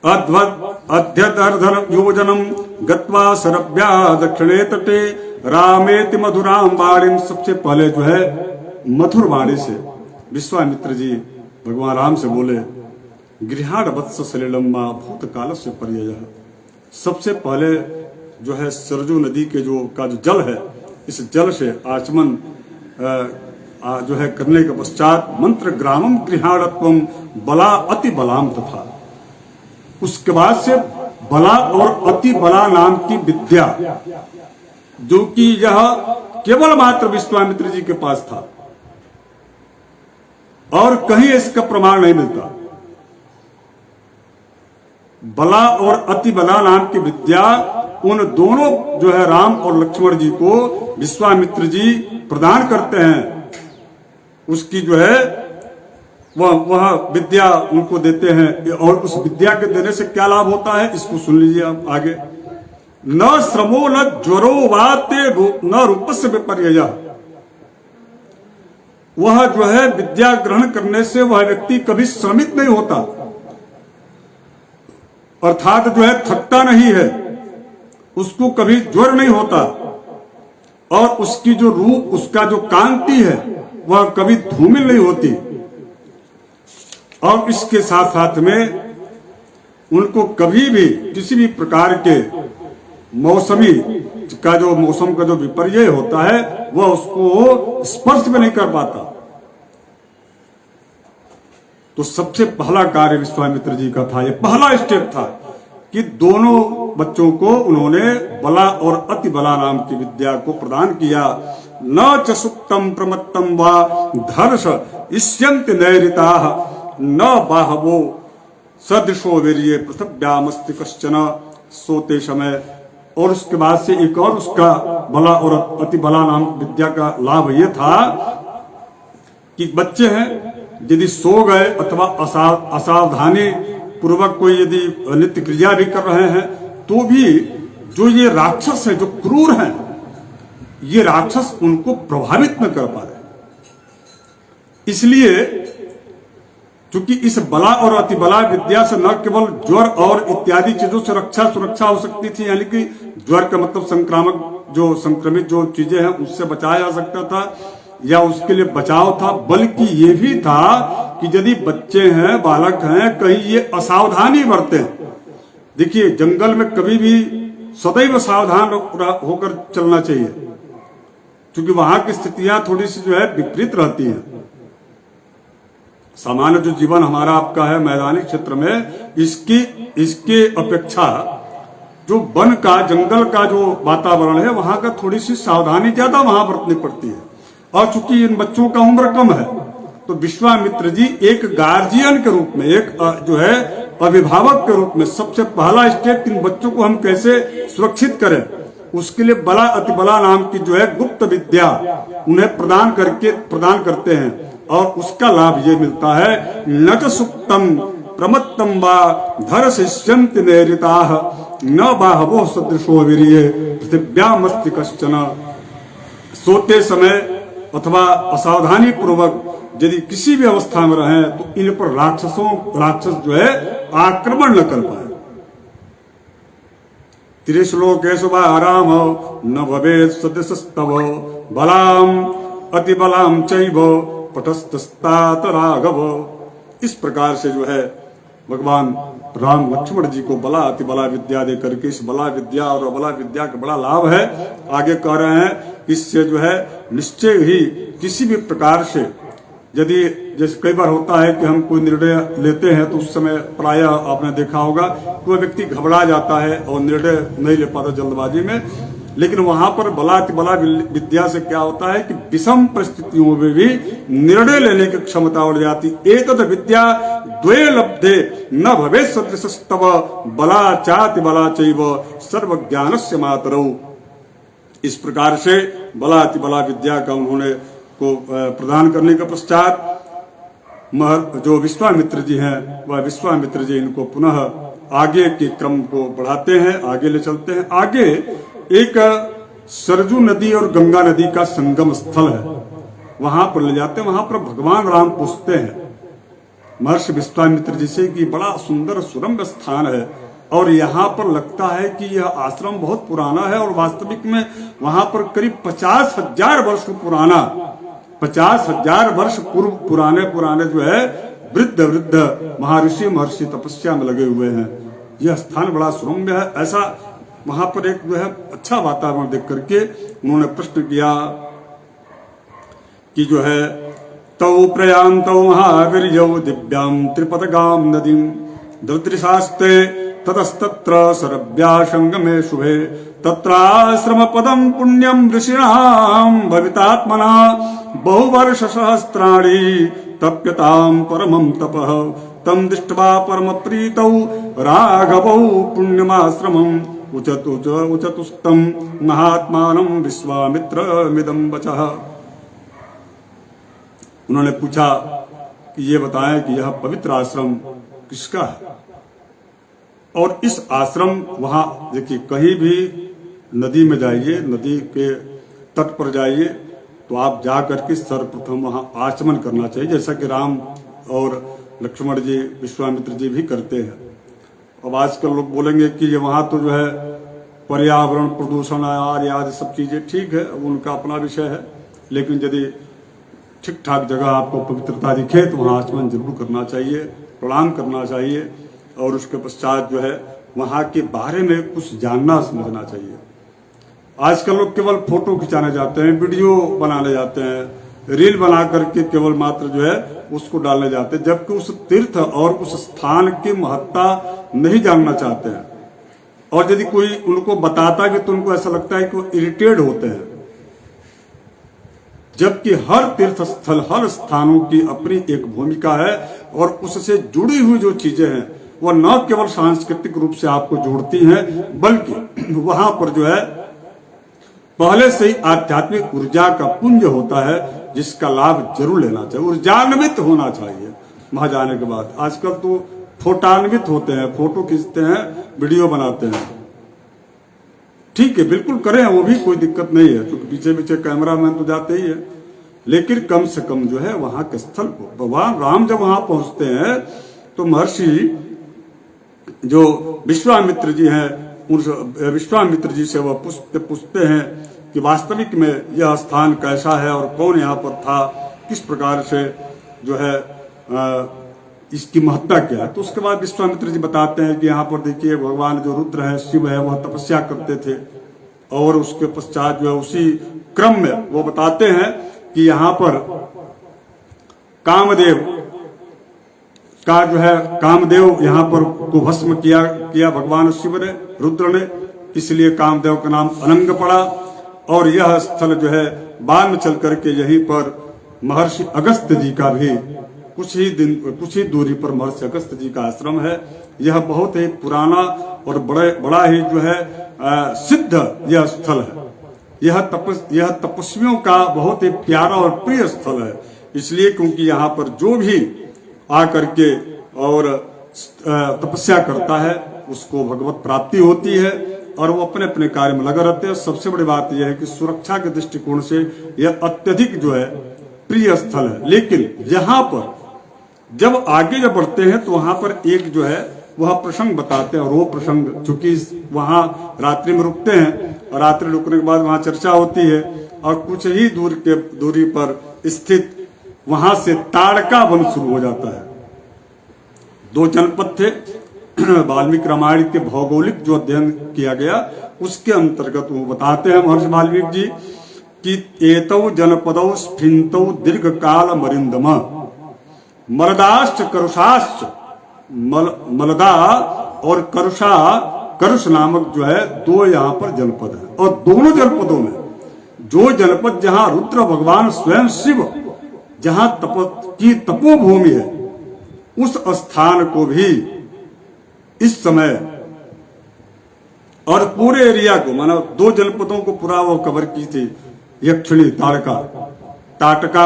अध्यर्धन योजनम गत्वा सरव्या दक्षिणे तटे रामेति मधुराम वाणीम। सबसे पहले जो है मधुर वाणी से विश्वामित्र जी भगवान राम से बोले, गृहाण वत्स सलिलम मा भूत काल से पर्यय। सबसे पहले जो है सरजू नदी के जो जल है, इस जल से आचमन जो है करने के पश्चात मंत्र ग्रामम गृहाणत्वम बला अति बलाम तथा, उसके बाद से बला और अति बला नाम की विद्या, जो कि यह केवल मात्र विश्वामित्र जी के पास था और कहीं इसका प्रमाण नहीं मिलता। बला और अति बला नाम की विद्या उन दोनों जो है राम और लक्ष्मण जी को विश्वामित्र जी प्रदान करते हैं। उसकी जो है वह विद्या उनको देते हैं, और उस विद्या के देने से क्या लाभ होता है इसको सुन लीजिए आप आगे। न श्रमो न ज्वरो वाते न रूपस्य विपर्यय। वह जो है विद्या ग्रहण करने से वह व्यक्ति कभी श्रमित नहीं होता, अर्थात जो है थकता नहीं है, उसको कभी ज्वर नहीं होता, और उसकी जो रूप, उसका जो कांति है वह कभी धूमिल नहीं होती। और इसके साथ साथ में उनको कभी भी किसी भी प्रकार के मौसमी का जो मौसम का जो विपर्यय होता है वह उसको स्पर्श भी नहीं कर पाता। तो सबसे पहला कार्य विश्वामित्र जी का था, ये पहला स्टेप था कि दोनों बच्चों को उन्होंने बला और अति बला नाम की विद्या को प्रदान किया। न च सुक्तम प्रमत्तम वा धर्ष इष्यन्ति नैरिताः न बाहवो सदृशो वीर्ये पृथव्यामस्ति कश्चन सोते समय। और उसके बाद से एक और उसका बला और अति बला नाम विद्या का लाभ ये था कि बच्चे हैं यदि सो गए अथवा असावधानी पूर्वक कोई यदि नित्य क्रिया भी कर रहे हैं तो भी जो ये राक्षस है, जो क्रूर हैं, ये राक्षस उनको प्रभावित न कर पा रहे। इसलिए क्योंकि इस बला और अति बला विद्या से न केवल ज्वर और इत्यादि चीजों से सुरक्षा हो सकती थी, यानी कि ज्वर का मतलब संक्रमित जो चीजें हैं उससे बचाया जा सकता था या उसके लिए बचाव था, बल्कि ये भी था कि यदि बच्चे हैं, बालक हैं, कहीं ये असावधानी बरते। देखिए जंगल में कभी भी सदैव सावधान होकर चलना चाहिए, क्योंकि वहां की स्थितियां थोड़ी सी जो है विपरीत रहती हैं। सामान्य जो जीवन हमारा आपका है मैदानी क्षेत्र में, इसके अपेक्षा जो वन का, जंगल का जो वातावरण है वहां का थोड़ी सी सावधानी ज्यादा वहां बरतनी पड़ती है। और चूंकि इन बच्चों का उम्र कम है तो विश्वामित्र जी एक गार्जियन के रूप में, एक जो है अभिभावक के रूप में सबसे पहला स्टेप इन बच्चों को हम कैसे सुरक्षित करें उसके लिए बला अति बला नाम की जो है गुप्त विद्या उन्हें प्रदान करते हैं। और उसका लाभ ये मिलता है, नट सुक्तम प्रमत्तम वा धर शिष्यन्ति नैरिताः न बाहवो सदृशो वीर्ये पृथिव्यामस्ति कश्चन। सोते समय अथवा असावधानी पूर्वक यदि किसी भी अवस्था में रहे तो इन पर राक्षस जो है आक्रमण न कर पाए। त्रिश्लोकेषु वा आराम न भवेत् सदृशस्तव बलाम अति बलाम चैव पटस्थस्तात राघव। इस प्रकार से जो है भगवान राम लक्ष्मण जी को बला अति बला विद्या दे करके इस बला विद्या और अबला विद्या का बड़ा लाभ है। आगे कह रहे हैं इससे जो है निश्चय ही किसी भी प्रकार से, यदि जैसे कई बार होता है कि हम कोई निर्णय लेते हैं तो उस समय प्रायः आपने देखा होगा कोई व्यक्ति घबरा जाता है और निर्णय नहीं ले पाता जल्दबाजी में, लेकिन वहां पर बला अति बला विद्या से क्या होता है कि विषम परिस्थितियों में भी निर्णय लेने की क्षमता बढ़ जाती। एतद् विद्या द्वे लब्धे न भवेत् सदृशस्तव बला चाति बला चैव सर्वज्ञानस्य मातरौ। इस प्रकार से बला अति बला विद्या का उन्होंने को प्रदान करने के पश्चात जो विश्वामित्र जी हैं वह विश्वामित्र जी इनको पुनः आगे के क्रम को बढ़ाते हैं, आगे ले चलते हैं। आगे एक सरजू नदी और गंगा नदी का संगम स्थल है, वहां पर ले जाते हैं। वहां पर भगवान राम पूछते हैं महर्षि विश्वामित्र जी से कि बड़ा सुंदर सुरम्य स्थान है और यहाँ पर लगता है कि यह आश्रम बहुत पुराना है, और वास्तविक में वहां पर करीब 50,000 वर्ष पुराना, 50,000 वर्ष पूर्व पुराने जो है वृद्ध महर्षि तपस्या में लगे हुए हैं। यह स्थान बड़ा सुरम्य है। ऐसा वहां पर एक जो है अच्छा वातावरण देख करके उन्होंने प्रश्न किया कि जो है तौ प्रयान्तौ महावीर्यौ दिव्यां त्रिपदगां नदीं दृदृशास्ते ततस्तत्र सरव्यासंगमे शुभे तत्राश्रम पदम पुण्यम ऋषिणां भवितात्मना बहुवर्ष सहस्राणि तप्यतां परमं तपः तम दृष्ट्वा परम प्रीतौ राघवौ पुण्यमाश्रमम् उचतुस्तम महात्मानं विश्वामित्र मिदं वचः। उन्होंने पूछा कि ये बताएं कि यह पवित्र आश्रम किसका है। और इस आश्रम, वहां देखिए कहीं भी नदी में जाइए, नदी के तट पर जाइए, तो आप जा करके सर्वप्रथम वहां आचमन करना चाहिए, जैसा कि राम और लक्ष्मण जी, विश्वामित्र जी भी करते हैं। अब आजकल लोग बोलेंगे कि ये वहां तो जो है पर्यावरण प्रदूषण आदि सब चीजें ठीक है, उनका अपना विषय है, लेकिन यदि ठीक ठाक जगह आपको पवित्रता दिखे तो वहां आचमन जरूर करना चाहिए, प्रणाम करना चाहिए, और उसके पश्चात जो है वहां के बारे में कुछ जानना समझना चाहिए। आजकल लोग केवल फोटो खिंचाने जाते हैं, वीडियो बनाने जाते हैं, रील बना करके केवल मात्र जो है उसको डालने जाते हैं, जबकि उस तीर्थ और उस स्थान की महत्ता नहीं जानना चाहते हैं। और यदि कोई उनको बताता भी तो उनको ऐसा लगता है कि वो इरिटेट होते हैं, जबकि हर तीर्थ स्थल, हर स्थानों की अपनी एक भूमिका है, और उससे जुड़ी हुई जो चीजें हैं वह न केवल सांस्कृतिक रूप से आपको जोड़ती हैं, बल्कि वहां पर जो है पहले से ही आध्यात्मिक ऊर्जा का पुंज होता है, जिसका लाभ जरूर लेना चाहिए, ऊर्जान्वित होना चाहिए वहां जाने के बाद। आजकल तो फोटान्वित होते हैं, फोटो खींचते हैं, वीडियो बनाते हैं। ठीक है, बिल्कुल करें, वो भी कोई दिक्कत नहीं है, क्योंकि पीछे पीछे कैमरामैन तो जाते ही है, लेकिन कम से कम जो है वहां के स्थल को, भगवान राम जब वहां पहुंचते हैं तो महर्षि जो विश्वामित्र जी हैं, उस विश्वामित्र जी से वह पूछते हैं कि वास्तविक में यह स्थान कैसा है और कौन यहाँ पर था, किस प्रकार से जो है इसकी महत्ता क्या है। तो उसके बाद विश्वामित्र जी बताते हैं कि यहाँ पर देखिए भगवान जो रुद्र है, शिव है, वह तपस्या करते थे, और उसके पश्चात जो है उसी क्रम में वो बताते हैं कि यहाँ पर कामदेव का जो है, कामदेव यहाँ पर को भस्म किया भगवान शिव ने, रुद्र ने, इसलिए कामदेव का नाम अनंग पड़ा। और यह स्थल जो है बाद में चल करके यहीं पर महर्षि अगस्त्य जी का भी कुछ ही दूरी पर महर्षि अगस्त्य जी का आश्रम है। यह बहुत ही पुराना और बड़ा ही जो है सिद्ध यह स्थल है। यह तपस्वियों का बहुत ही प्यारा और प्रिय स्थल है, इसलिए क्योंकि यहाँ पर जो भी आकर के और तपस्या करता है उसको भगवत प्राप्ति होती है, और वो अपने अपने कार्य में लगे रहते हैं। सबसे बड़ी बात यह है कि सुरक्षा के दृष्टिकोण से यह अत्यधिक जो है प्रिय स्थल है। लेकिन यहाँ पर जब आगे जब बढ़ते हैं तो वहां पर एक जो है वह प्रसंग बताते हैं, और वो प्रसंग चूंकि वहां रात्रि में रुकते हैं, और रात्रि रुकने के बाद वहां चर्चा होती है, और कुछ ही दूरी पर स्थित वहां से ताड़का वन शुरू हो जाता है। 2 जनपद थे, वाल्मीकि रामायण के भौगोलिक जो अध्ययन किया गया उसके अंतर्गत वो बताते हैं महर्षि वाल्मीकि जी कि एतौ जनपदौ स्फिन्तौ दीर्घ काल मरिंदम मलदाश्च करुषाश्च, मलदा और करुष नामक जो है 2 यहाँ पर जनपद है, और दोनों जनपदों में जो जनपद जहाँ रुद्र भगवान स्वयं शिव जहाँ की तपोभूमि है, उस स्थान को भी इस समय और पूरे एरिया को, मानो 2 जनपदों को पूरा वो कवर की थी। यक्षिणी ताटका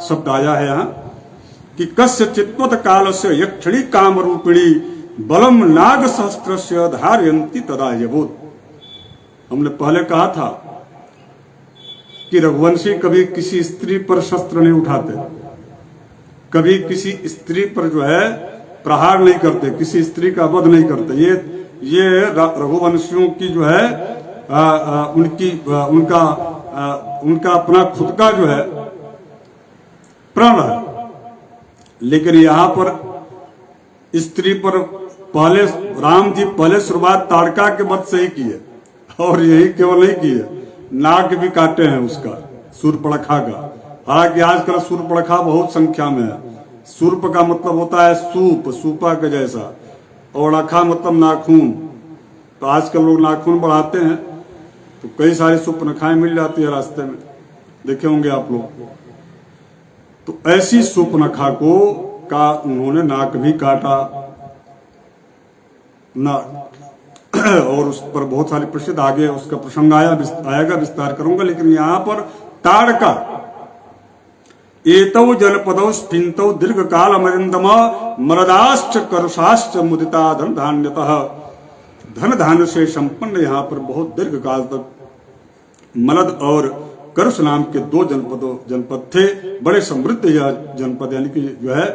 शब्द आया है यहाँ कि कस्य चित्वत काल से यक्षिणी काम रूपिणी बलम नाग सहस्त्र से धारयंती तदा यबोध। हमने पहले कहा था कि रघुवंशी कभी किसी स्त्री पर शस्त्र नहीं उठाते, कभी किसी स्त्री पर जो है प्रहार नहीं करते, किसी स्त्री का वध नहीं करते। ये रघुवंशियों की जो है उनका अपना खुद का जो है प्रण है। लेकिन यहाँ पर स्त्री पर पहले राम जी पहले शुरुआत ताड़का के वध से ही की है, और यही केवल नहीं की है, नाक भी काटे हैं उसका, सूर्पणखा का। हालांकि आजकल सूर्पणखा बहुत संख्या में है। सूर्प का मतलब होता है सूप, सूपा के जैसा, और अखा मतलब नाखून। तो आजकल लोग नाखून बढ़ाते हैं तो कई सारी सूर्पणखाएं मिल जाती है रास्ते में, देखे होंगे आप लोग। तो ऐसी सूर्पणखा का उन्होंने नाक भी काटा ना, और उस पर बहुत सारी प्रसिद्ध आगे उसका प्रसंग आएगा, विस्तार करूंगा। लेकिन यहाँ पर ताड़का एतौ जनपदौ स्फिन्तौ दीर्घ काल मरिंदम मरदाश्च करुषाश्च मुदिता धन धान्यतः। धन धान्य से संपन्न यहाँ पर बहुत दीर्घ काल तक मलद और करुष नाम के दो जनपद थे। बड़े समृद्ध यह जनपद यानी कि जो है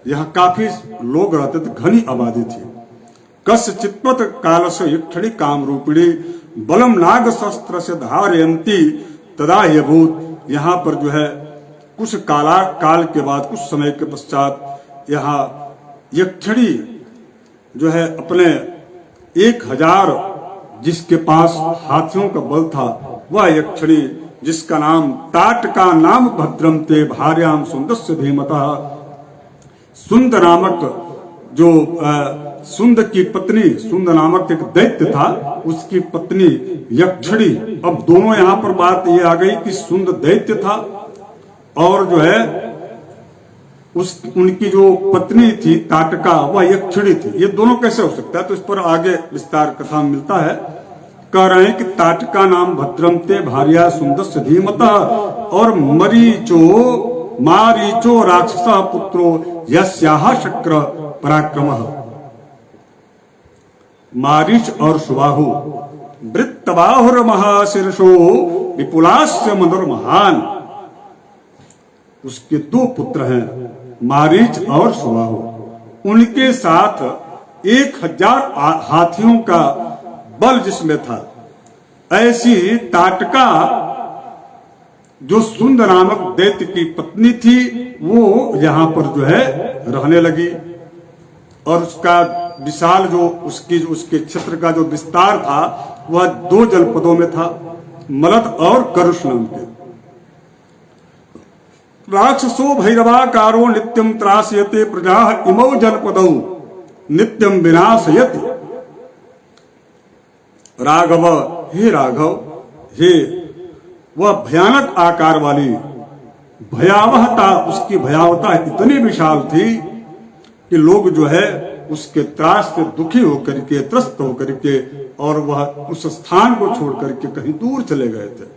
यहाँ काफी लोग रहते थे, घनी आबादी थी। कस्य चित्वत काल से युक्षणी काम रूपिणी बलम नाग शस्त्र से धारयंती तदा यभूत। यहाँ पर जो है कुछ काल के बाद, कुछ समय के पश्चात यहाँ यक्षणी जो है अपने 1000 जिसके पास हाथियों का बल था, वह यक्षणी जिसका नाम ताटका नाम भद्रम ते भार्याम सुंदस्य धीमता। सुंद नामक जो सुंद की पत्नी, सुंद नामक एक दैत्य था, उसकी पत्नी यक्षणी। अब दोनों यहाँ पर बात ये आ गई कि सुंद दैत्य था और जो है उनकी जो पत्नी थी ताटका वह यक्षणी थी। ये दोनों कैसे हो सकता है, तो इस पर आगे विस्तार कथा मिलता है। कह रहे हैं कि ताटका नाम भद्रम ते भार्या सुंदस्य धीमता और मारीचो राक्षसा पुत्रो यस्याह शक्र पराक्रमः। मारीच और सुबाहु वृत्तबाहुर महाशीर्षो विपुलास्य मधुर महान। उसके 2 पुत्र हैं, मारीच और सुबाहु। उनके साथ 1000 हाथियों का बल जिसमें था। ऐसी ताटका जो सुंद नामक दैत्य की पत्नी थी, वो यहाँ पर जो है रहने लगी और उसका विशाल जो उसके क्षेत्र का जो विस्तार था वह 2 जनपदों में था, मलद और करुष नाम के। राक्षसो भैरवाकारो नित्यम त्रासयते प्रजा इमौ जनपदौ नित्यम विनाशयति। राघव, हे राघव, हे वह भयानक आकार वाली भयावहता, उसकी भयावहता इतनी विशाल थी कि लोग जो है उसके त्रास से दुखी होकर के, त्रस्त होकर के, और वह उस स्थान को छोड़ करके कहीं दूर चले गए थे।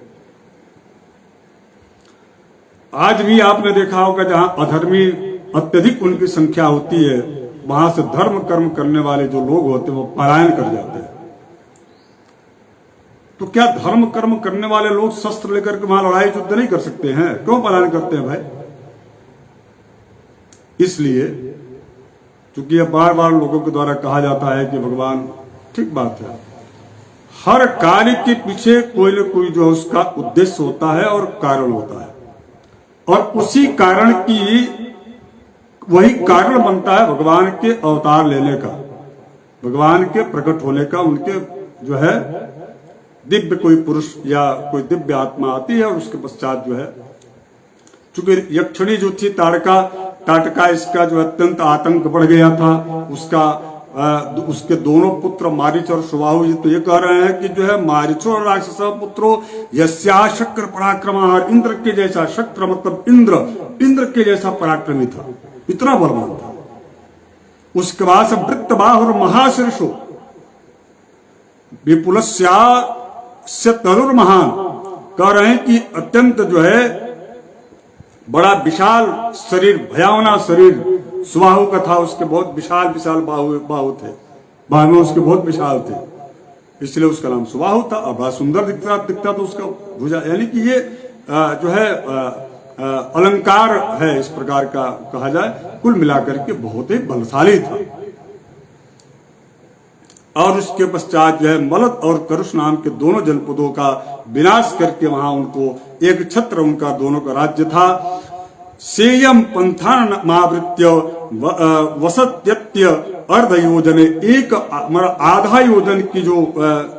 आज भी आपने देखा होगा जहां अधर्मी अत्यधिक उनकी संख्या होती है, वहां से धर्म कर्म करने वाले जो लोग होते हैं वो पलायन कर जाते हैं। तो क्या धर्म कर्म करने वाले लोग शस्त्र लेकर के वहां लड़ाई युद्ध नहीं कर सकते हैं? क्यों पलायन करते हैं भाई? इसलिए क्योंकि यह बार बार लोगों के द्वारा कहा जाता है कि भगवान, ठीक बात है, हर कार्य के पीछे कोई न कोई जो उसका उद्देश्य होता है और कारण होता है, और उसी कारण की वही कारण बनता है भगवान के अवतार लेने का, भगवान के प्रकट होने का। उनके जो है दिव्य कोई पुरुष या कोई दिव्य आत्मा आती है और उसके पश्चात जो है, चूंकि यक्षणी जो थी ताटका, इसका जो अत्यंत आतंक बढ़ गया था। उसके दोनों पुत्र मारीच और सुबाहु, तो ये कह रहे हैं कि जो है मारीचो और राक्षस पुत्रो यस्या शक्र पराक्रम, इंद्र के जैसा, शक्र मतलब इंद्र के जैसा पराक्रमी था, इतना बलवान था। उसके बाद से वृत्तबाहुर महाशीर्षो विपुलस्या से तरुर महान, कह रहे हैं कि अत्यंत जो है बड़ा विशाल शरीर, भयावना शरीर सुबाहु का था। उसके बहुत विशाल विशाल बाहु थे, बाहु उसके बहुत विशाल थे, इसलिए उसका नाम सुबाहु था। और बड़ा सुंदर दिखता तो उसका भुजा, यानी कि ये जो है अलंकार है, इस प्रकार का कहा जाए। कुल मिलाकर के बहुत ही बलशाली था। और उसके पश्चात जो है मलद और करुष नाम के दोनों जनपदों का विनाश करके वहां उनको एक छत्र, उनका दोनों का राज्य था। सेयम पंथान मावृत्य वसत्यत्य अर्ध योजने, एक आधा योजन की जो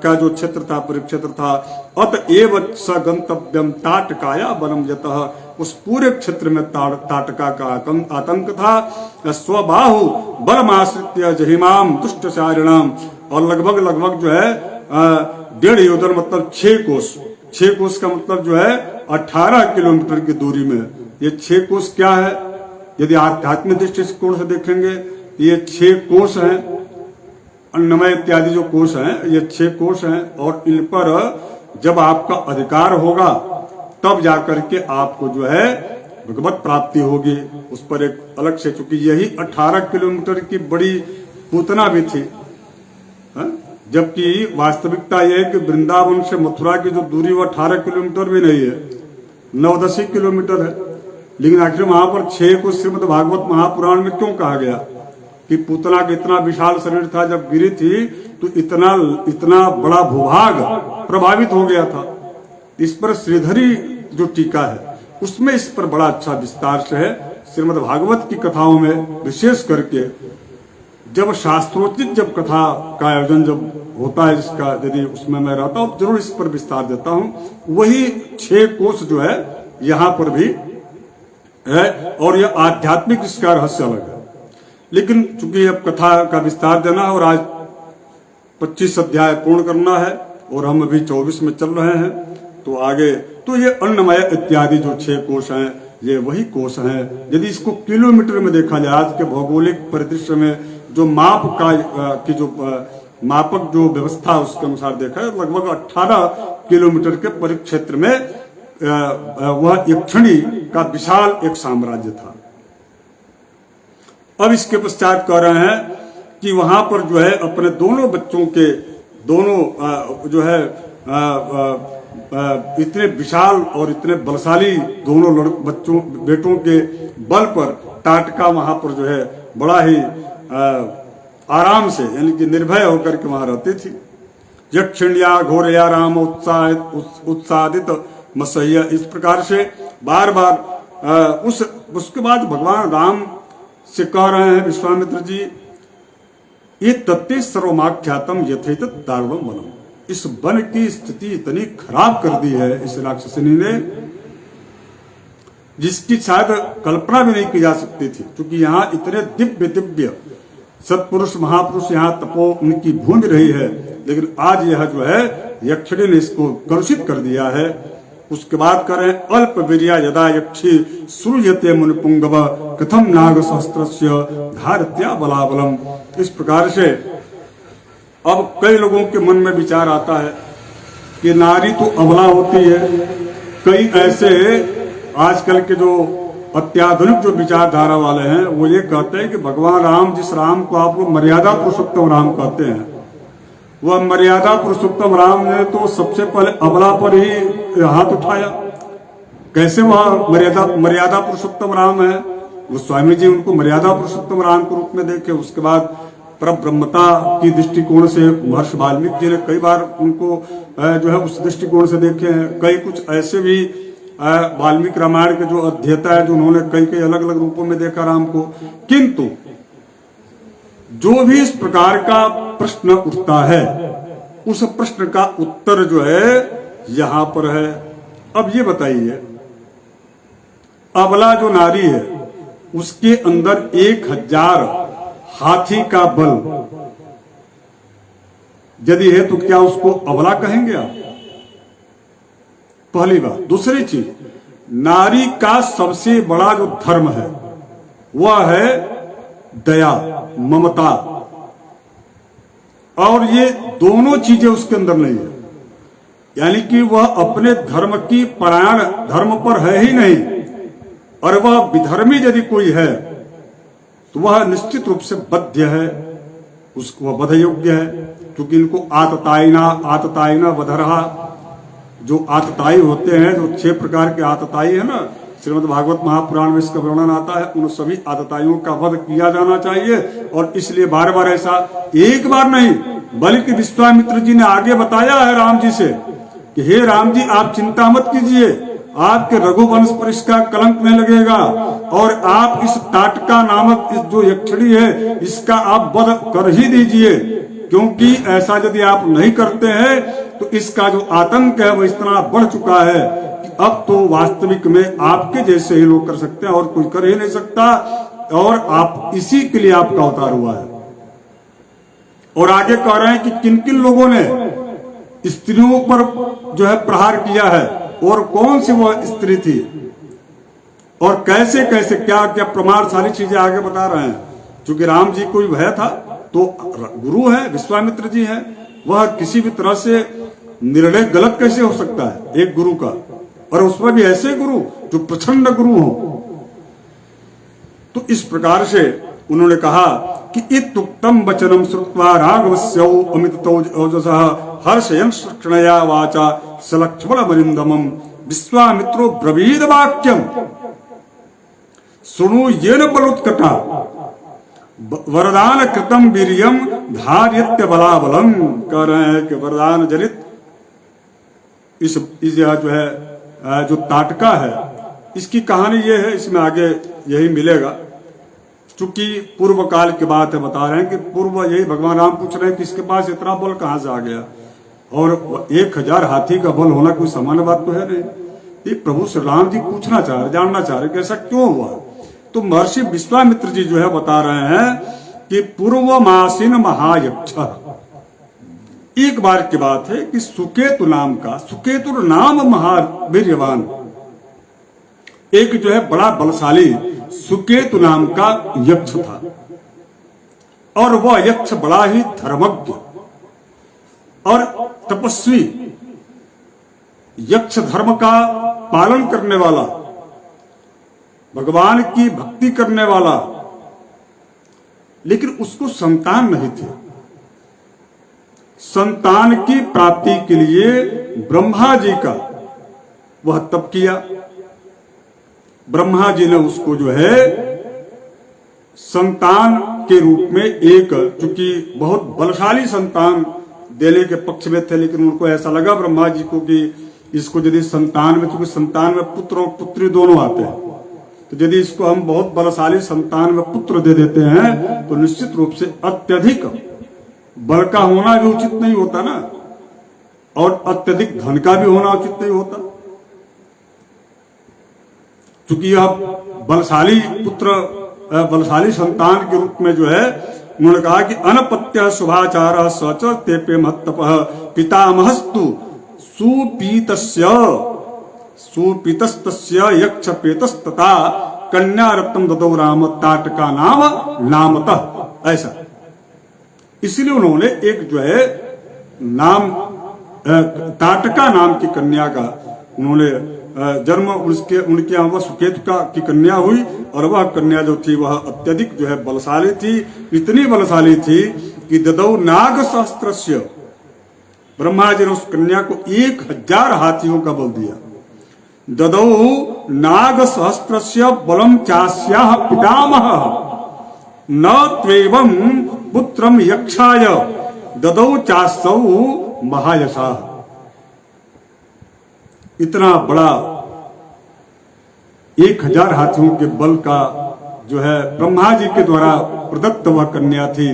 क्षेत्र था, परिक्षेत्र था। अतएव स गंतव्यम ताटकाया वनम यतः, उस पूरे क्षेत्र में ताटका का आतंक था। स्वबाहु बलमाश्रित्य जहिमाम दुष्टचारिणाम, और लगभग जो है 1.5 योजन मतलब 6 कोस, 6 कोस का मतलब जो है 18 किलोमीटर की दूरी में। ये 6 कोस क्या है? यदि आध्यात्मिक दृष्टिकोण से देखेंगे, ये 6 कोस हैं, अन्नमय इत्यादि जो कोस हैं, ये 6 कोस हैं। और इन पर जब आपका अधिकार होगा तब जाकर के आपको जो है भगवत प्राप्ति होगी, उस पर एक अलग से, चूंकि यही 18 किलोमीटर की बड़ी पूतना भी थी, जबकि वास्तविकता यह है कि वृंदावन से मथुरा की जो दूरी वो 18 किलोमीटर भी नहीं है, 9-10 किलोमीटर है। लेकिन आखिर वहां पर 6 को श्रीमद् भागवत महापुराण में क्यों कहा गया कि पूतना का इतना विशाल शरीर था, जब गिरी थी तो इतना बड़ा भूभाग प्रभावित हो गया था। इस पर श्रीधरी जो टीका है उसमें इस पर बड़ा अच्छा विस्तार से है। श्रीमद् भागवत की कथाओं में विशेष करके जब शास्त्रोचित जब कथा का आयोजन जब होता है, जिसका यदि उसमें मैं रहता हूं जरूर इस पर विस्तार देता हूं। वही 6 कोष जो है यहाँ पर भी है, और यह आध्यात्मिक इसका रहस्य अलग है। लेकिन चूंकि अब कथा का विस्तार देना है और आज 25 अध्याय पूर्ण करना है और हम अभी 24 में चल रहे हैं, तो आगे तो ये अन्नमय इत्यादि जो 6 कोष हैं ये वही कोष हैं। यदि इसको किलोमीटर में देखा जाए, आज के भौगोलिक परिदृश्य में जो माप का की जो मापक जो व्यवस्था उसके अनुसार देखा है, लगभग 18 किलोमीटर के परिक्षेत्र में वह यक्षिणी का विशाल एक साम्राज्य था। अब इसके पश्चात कह रहे हैं कि वहां पर जो है अपने दोनों बच्चों के दोनों जो है इतने विशाल और इतने बलशाली दोनों बच्चों बेटों के बल पर टाटका वहां पर जो है बड़ा ही आराम से, यानी कि निर्भय होकर के वहां रहती थी। यक्षिण्या घोरया राम उत्सादित मसह्य, इस प्रकार से बार बार उसके बाद भगवान राम से कह रहे हैं विश्वामित्र जी, ये तत्ते सर्वमाख्यातम यथेत दारुणम वनम, इस वन की स्थिति इतनी खराब कर दी है इस राक्षसिनी ने, जिसकी शायद कल्पना भी नहीं की जा सकती थी। क्योंकि यहाँ इतने दिव्य दिव्य सत्पुरुष महापुरुष यहाँ तपो उनकी भूंज रही है, लेकिन आज यह जो है यक्षिणी ने इसको कलुषित कर दिया है। उसके बाद करें अल्प वीर्या यदा यक्षी सूर्यते मुनिपुंगव कथम नाग सहस्त्रस्य धारत्या बलाबलम। इस प्रकार से अब कई लोगों के मन में विचार आता है कि नारी तो अबला होती है। कई ऐसे आजकल के जो अत्याधुनिक जो विचारधारा वाले हैं वो ये कहते हैं कि भगवान राम, जिस राम को आप लोग मर्यादा पुरुषोत्तम राम कहते हैं, वह मर्यादा पुरुषोत्तम राम ने तो सबसे पहले अबला पर ही हाथ उठाया। कैसे वह मर्यादा पुरुषोत्तम राम है? वो स्वामी जी उनको मर्यादा पुरुषोत्तम राम के रूप में देखे। उसके बाद परब्रह्मता की दृष्टिकोण से महर्षि वाल्मीकि जी ने कई बार उनको जो है उस दृष्टिकोण से देखे हैं। कई कुछ ऐसे भी वाल्मीकि रामायण के जो अध्येता है, जो उन्होंने कई अलग अलग रूपों में देखा राम को। किंतु जो भी इस प्रकार का प्रश्न उठता है, उस प्रश्न का उत्तर जो है यहां पर है। अब ये बताइए, अबला जो नारी है उसके अंदर 1000 हाथी का बल यदि है तो क्या उसको अबला कहेंगे आप? पहली बात। दूसरी चीज, नारी का सबसे बड़ा जो धर्म है वह है दया, ममता, और ये दोनों चीजें उसके अंदर नहीं है। यानी कि वह अपने धर्म की परायण, धर्म पर है ही नहीं, और वह विधर्मी यदि कोई है तो वह निश्चित रूप से बद्ध है, उसको वह वध योग्य है। क्योंकि इनको आततायिना वधरहा, जो आतताई होते हैं, जो 6 प्रकार के आतताई है ना, श्रीमद् भागवत महापुराण में इसका वर्णन आता है। उन सभी आतताइयों का वध किया जाना चाहिए। और इसलिए बार बार ऐसा एक बार नहीं, बल्कि विश्वामित्र जी ने आगे बताया है राम जी से कि हे राम जी, आप चिंता मत कीजिए, आपके रघुवंश पर इसका कलंक नहीं लगेगा, और आप इस टाटका नामक इस जो यक्षिणी है इसका आप वध कर ही दीजिए। क्योंकि ऐसा यदि आप नहीं करते हैं तो इसका जो आतंक है वो इतना बढ़ चुका है कि अब तो वास्तविक में आपके जैसे ही लोग कर सकते हैं और कोई कर ही नहीं सकता, और आप इसी के लिए आपका अवतार हुआ है। और आगे कह रहे हैं कि किन किन लोगों ने स्त्रियों पर जो है प्रहार किया है, और कौन सी वह स्त्री थी, और कैसे कैसे क्या क्या प्रमाण, सारी चीजें आगे बता रहे हैं। क्योंकि राम जी को भय था, तो गुरु है, विश्वामित्र जी है, वह किसी भी तरह से निर्णय गलत कैसे हो सकता है एक गुरु का, और उसमें भी ऐसे गुरु जो प्रचंड गुरु हो। तो इस प्रकार से उन्होंने कहा कि इत्युक्तम वचनम श्रुत्वा राघवस्यौ अमिततोजसः हर्षयन् क्षणया वाचा सलक्ष्मणमरिन्दमम् विश्वामित्रो ब्रवीद वाक्यम शृणु येन बलोत्कटा वरदान कृतम वीर्यम धार्यत्य बलाबलम। कह रहे हैं कि वरदान जनित इस जो है जो ताटका है, इसकी कहानी ये है, इसमें आगे यही मिलेगा। चूंकि पूर्व काल की बात है, बता रहे हैं कि पूर्व यही भगवान राम पूछ रहे हैं कि इसके पास इतना बल कहां से आ गया, और 1000 हाथी का बल होना कोई सामान्य बात तो है नहीं। ये प्रभु श्री राम जी पूछना चाह रहे, जानना चाह रहे कि ऐसा क्यों हुआ। तो महर्षि विश्वामित्र जी जो है बता रहे हैं कि पूर्व मासीन महायक्ष, एक बार की बात है कि सुकेतु नाम का, सुकेतु नाम महावीर्यवान एक जो है बड़ा बलशाली सुकेतु नाम का यक्ष था, और वह यक्ष बड़ा ही धर्मज्ञ और तपस्वी, यक्ष धर्म का पालन करने वाला, भगवान की भक्ति करने वाला, लेकिन उसको संतान नहीं थे। संतान की प्राप्ति के लिए ब्रह्मा जी का वह तप किया। ब्रह्मा जी ने उसको जो है संतान के रूप में एक, चूंकि बहुत बलशाली संतान देने के पक्ष में थे, लेकिन उनको ऐसा लगा ब्रह्मा जी को कि इसको यदि संतान में, चूंकि संतान में पुत्र और पुत्री दोनों आते हैं, तो यदि इसको हम बहुत बलशाली संतान में पुत्र दे देते हैं तो निश्चित रूप से अत्यधिक बल का होना भी उचित नहीं होता ना, और अत्यधिक धन का भी होना उचित नहीं होता। चूंकि यह बलशाली पुत्र, बलशाली संतान के रूप में जो है, उन्होंने कहा कि अनपत्य शुभाचार सच तेपे महत्तपः पितामहस्तु सुपीतस्य सुपीतस्तस्य यक्षपेतस्तथा कन्या रत्नम ददौ राम ताटका नाम नामतः। ऐसा इसलिए उन्होंने एक जो है नाम ताटका नाम की कन्या का उन्होंने जन्म, उसके उनके यहाँ वह सुकेतु की कन्या हुई, और वह कन्या जो थी वह अत्यधिक जो है बलशाली थी, इतनी बलशाली थी कि ददौ नाग सहस्त्रस्य, ब्रह्मा जी ने उस कन्या को 1000 हाथियों का बल दिया। ददौ नाग सहस्त्रस्य बलम चास्याः पितामह न त्वेवं पुत्रम यक्षाय ददौ चासौ महायशाः। इतना बड़ा 1000 हाथियों के बल का जो है ब्रह्मा जी के द्वारा प्रदत्त वह कन्या थी,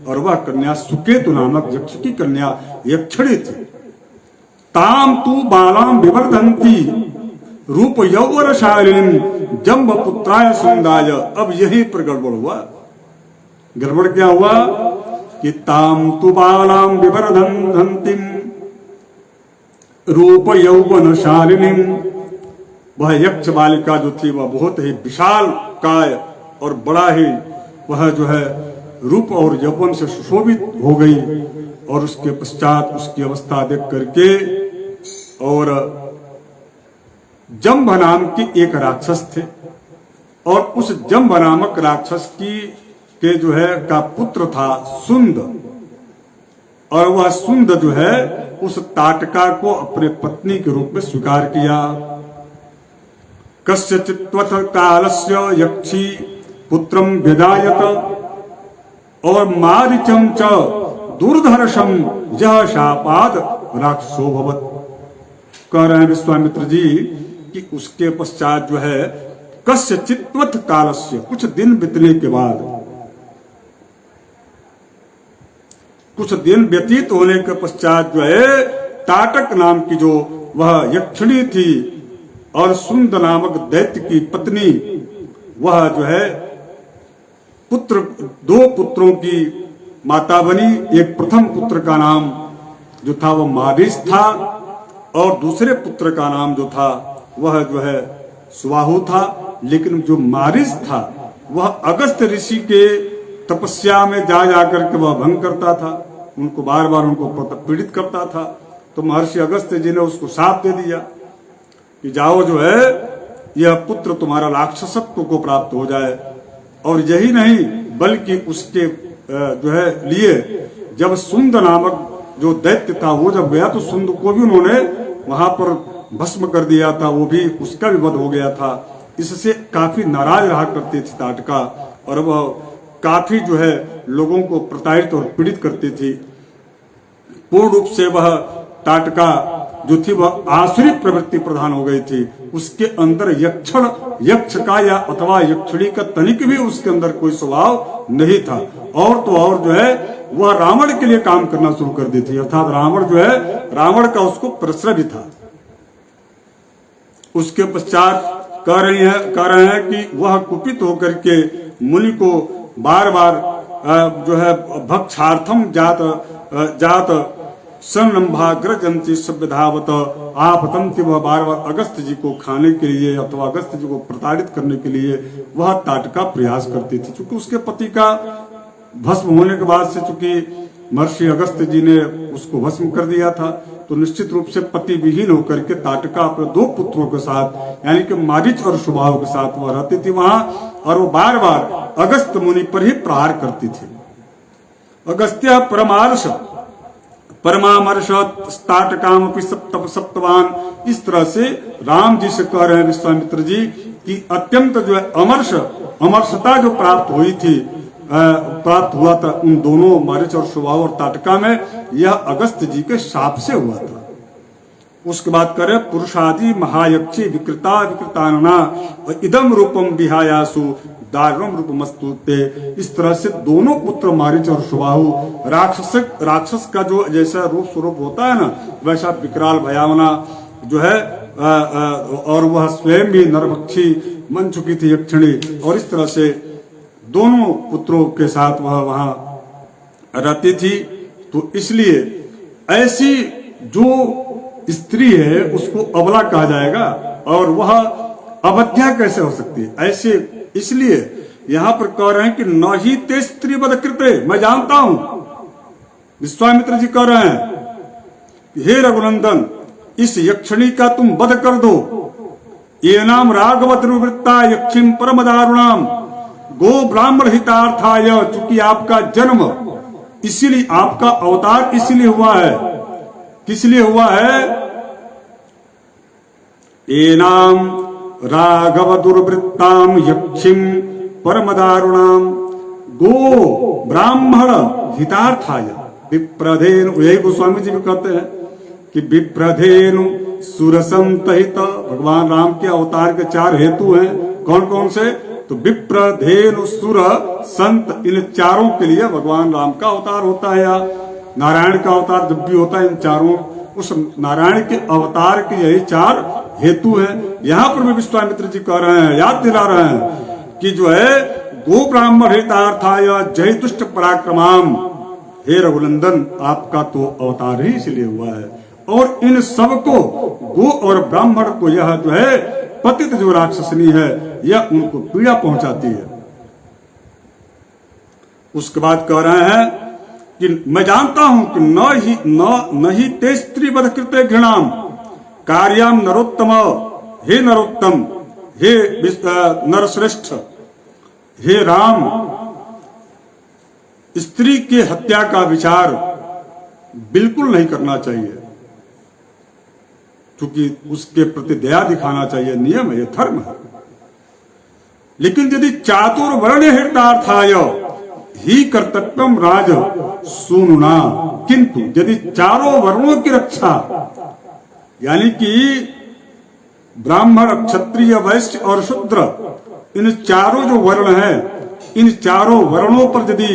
और वह कन्या सुकेतु नामक यक्ष की कन्या यक्षिणी थी। ताम तु बालाम विवर्धन्ति रूप यौवनशालिनीं जम्ब पुत्राय सुंदाय। अब यही पर गड़बड़ हुआ। गड़बड़ क्या हुआ कि ताम तु बालाम विवर्धन्ति रूप यौवनशालिनीं, वह यक्ष बालिका जो थी वह बहुत ही विशाल काय और बड़ा ही वह जो है रूप और यौवन से सुशोभित हो गई। और उसके पश्चात उसकी अवस्था देख करके, और जम्भ नाम की एक राक्षस थे, और उस जम्भ नामक राक्षस के जो है का पुत्र था सुंद, और वह सुंद जो है उस ताटका को अपने पत्नी के रूप में स्वीकार किया। कस्यचित्वथ कालस्य यक्षी पुत्रम व्यदायत और मारीचम च दुर्धर्षम यह शापाद राक्षसो भवत। कह रहे हैं विश्वामित्र जी कि उसके पश्चात जो है कस्यचित्वथ कालस्य, कुछ दिन बीतने के बाद, कुछ दिन व्यतीत होने के पश्चात जो है ताटक नाम की जो वह यक्षिणी थी और सुंद नामक दैत्य की पत्नी, वह जो है पुत्र, 2 पुत्रों की माता बनी। एक प्रथम पुत्र का नाम जो था वह मारीच था, और दूसरे पुत्र का नाम जो था वह जो है सुबाहु था। लेकिन जो मारीच था वह अगस्त ऋषि के तपस्या में जा जाकर के वह भंग करता था, उनको बार बार उनको पीड़ित करता था। तो महर्षि अगस्त जी ने उसको शाप दे दिया कि जाओ जो है यह पुत्र तुम्हारा राक्षसत्व को प्राप्त हो जाए। और यही नहीं बल्कि उसके जो है लिए जब सुंद नामक जो दैत्य था वो जब गया तो सुंद को भी उन्होंने वहां पर भस्म कर दिया था, वो भी उसका भी वध हो गया था। इससे काफी नाराज रहा करती थी ताटका और वह काफी जो है लोगों को प्रताड़ित और पीड़ित करती थी। पूर्ण रूप से वह ताटका जो थी वह आसुरी प्रवृत्ति प्रधान हो गई थी। उसके अंदर यक्ष का या अथवा यक्षिणी का तनिक भी उसके अंदर कोई स्वभाव नहीं था। और तो और जो है वह रावण के लिए काम करना शुरू कर दी थी, अर्थात रावण जो है रावण का उसको प्रश्रय भी था। उसके पश्चात कह रहे हैं कि वह कुपित होकर के मुनि को बार बार जो है भक्षार्थम जात सन्नम्भाग्रजंती सभ्यधावत आपतंति, वह बार बार अगस्त जी को खाने के लिए अथवा अगस्त जी को प्रताड़ित करने के लिए वह ताटका प्रयास करती थी। चूंकि उसके पति का भस्म होने के बाद से चूंकि महर्षि अगस्त जी ने उसको भस्म कर दिया था, तो निश्चित रूप से पति विहीन होकर के ताटका अपने 2 पुत्रों के साथ यानी कि मारीच और सुबाहु के साथ वह रहती थी वहां, और वो बार बार अगस्त मुनि पर ही प्रहार करती थी। अगस्त्य परमामर्श ताटकाम सप्तवान, इस तरह से राम जी से कह रहे हैं विश्वामित्र जी कि अत्यंत जो है अमरसता जो प्राप्त हुआ था उन दोनों मारीच और सुबाहु और ताटका में, यह अगस्त जी के शाप से हुआ था। उसके बाद करे पुरुषादि महायक्षी विकृतानना इदम रूपम विहायासु दारुणम रूपमस्तुते। इस तरह से दोनों पुत्र मारीच और सुबाहु राक्षस का जो जैसा रूप स्वरूप होता है ना, वैसा विकराल भयावना जो है और वह स्वयं भी नरभक्षी बन चुकी थी यक्षिणी, और इस तरह से दोनों पुत्रों के साथ वह वहां रहती थी। तो इसलिए ऐसी जो स्त्री है उसको अबला कहा जाएगा, और वह अवध्या कैसे हो सकती है ऐसे। इसलिए यहां पर कह रहे हैं कि न ही ते स्त्री वध कृते, मैं जानता हूं, विश्वामित्र जी कह रहे हैं हे रघुनंदन इस यक्षिणी का तुम वध कर दो। ये नाम राघवत निवृत्ता यक्षिम परम दारुणाम गो ब्राह्मण हितार्थाय, चूंकि आपका जन्म इसीलिए आपका अवतार इसीलिए हुआ है, किस लिए हुआ है? एनाम राघव दुर्वृत्ताम यक्षिम परम दारुणाम गो ब्राह्मण हितार्थाय विप्रधेनु, यही गोस्वामी जी भी कहते हैं कि विप्रधेनु सुरसंतहित। भगवान राम के अवतार के 4 हेतु हैं, कौन कौन से? तो विप्रधेनु सुर संत, इन चारों के लिए भगवान राम का अवतार होता है, या नारायण का अवतार जब भी होता है इन चारों, उस नारायण के अवतार के यही 4 हेतु हैं। यहाँ पर भी विश्वामित्र जी कह रहे हैं, याद दिला रहे हैं कि जो है गो ब्राह्मण हितार्थाय जय दुष्ट पराक्रमाम, हे रघुनंदन आपका तो अवतार ही इसलिए हुआ है, और इन सबको गो और ब्राह्मण को यह जो है पतित जो राक्षसनी है यह उनको पीड़ा पहुंचाती है। उसके बाद कह रहे हैं कि मैं जानता हूं कि न ही ते स्त्री वध कृते घृणाम कार्याम नरोत्तम, हे नरोत्तम, हे नरश्रेष्ठ, हे राम, स्त्री की हत्या का विचार बिल्कुल नहीं करना चाहिए, क्योंकि उसके प्रति दया दिखाना चाहिए, नियम है, धर्म है। लेकिन यदि चातुर्वर्ण हितार्थाय ही कर्तव्यम राज सुनुना, किंतु यदि चारों वर्णों की रक्षा यानी कि ब्राह्मण क्षत्रिय वैश्य और शूद्र इन चारों जो वर्ण हैं, इन चारों वर्णों पर यदि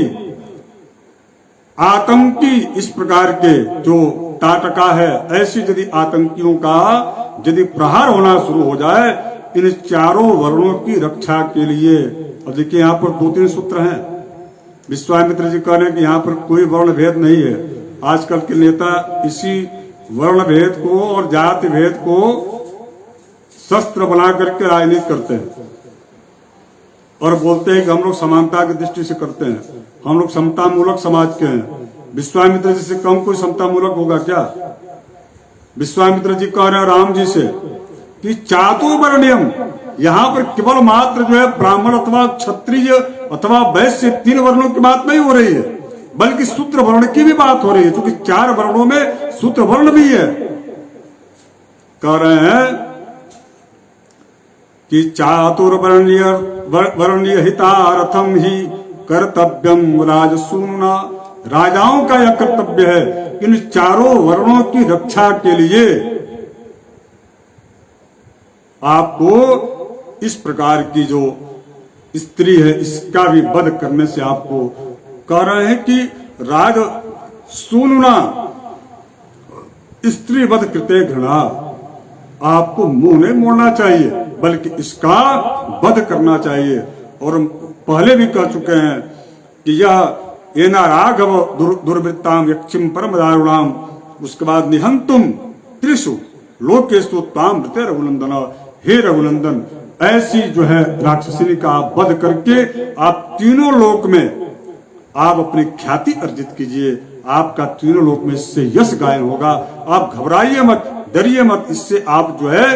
आतंकी इस प्रकार के जो ताटका है, ऐसी यदि आतंकियों का यदि प्रहार होना शुरू हो जाए इन चारों वर्णों की रक्षा के लिए। अब देखिए यहाँ पर 2-3 सूत्र हैं। विश्वामित्र जी कह रहे हैं कि यहाँ पर कोई वर्ण भेद नहीं है। आजकल के नेता इसी वर्ण भेद को और जाति भेद को शस्त्र बना करके राजनीति करते हैं और बोलते हैं कि हम लोग समानता की दृष्टि से करते हैं, हम लोग समता मूलक समाज के हैं। विश्वामित्र जी से कम कोई समता मूलक होगा क्या? विश्वामित्र जी कह रहे हैं राम जी से कि चातुर्वर्ण्यम यहाँ पर केवल मात्र जो है ब्राह्मण अथवा क्षत्रिय अथवा वैश्य 3 वर्णों की बात नहीं हो रही है, बल्कि शूद्र वर्ण की भी बात हो रही है, क्योंकि 4 वर्णों में शूद्र वर्ण भी है। कह रहे हैं कि चातुर्वर्णीय हितार्थम ही कर्तव्यम राजसूना। राजाओं का यह कर्तव्य है इन 4 वर्णों की रक्षा के लिए आपको इस प्रकार की जो स्त्री है इसका भी वध करने से आपको कह रहे हैं कि राज सुनना स्त्री वध कृते घृणा, आपको मुंह नहीं मोड़ना चाहिए बल्कि इसका वध करना चाहिए। और हम पहले भी कह चुके हैं कि यह एना राघव दुर्वृत्ताम यक्षिम परम दारुणाम, उसके बाद निहंतुम त्रिषु लोकेषु ताम ऋते रघुनंदन। हे रघुनंदन, ऐसी जो है राक्षसिनी का आप वध करके आप तीनों लोक में आप अपनी ख्याति अर्जित कीजिए, आपका तीनों लोक में इससे यश गायन होगा। आप घबराइए मत, डरिए मत, इससे आप जो है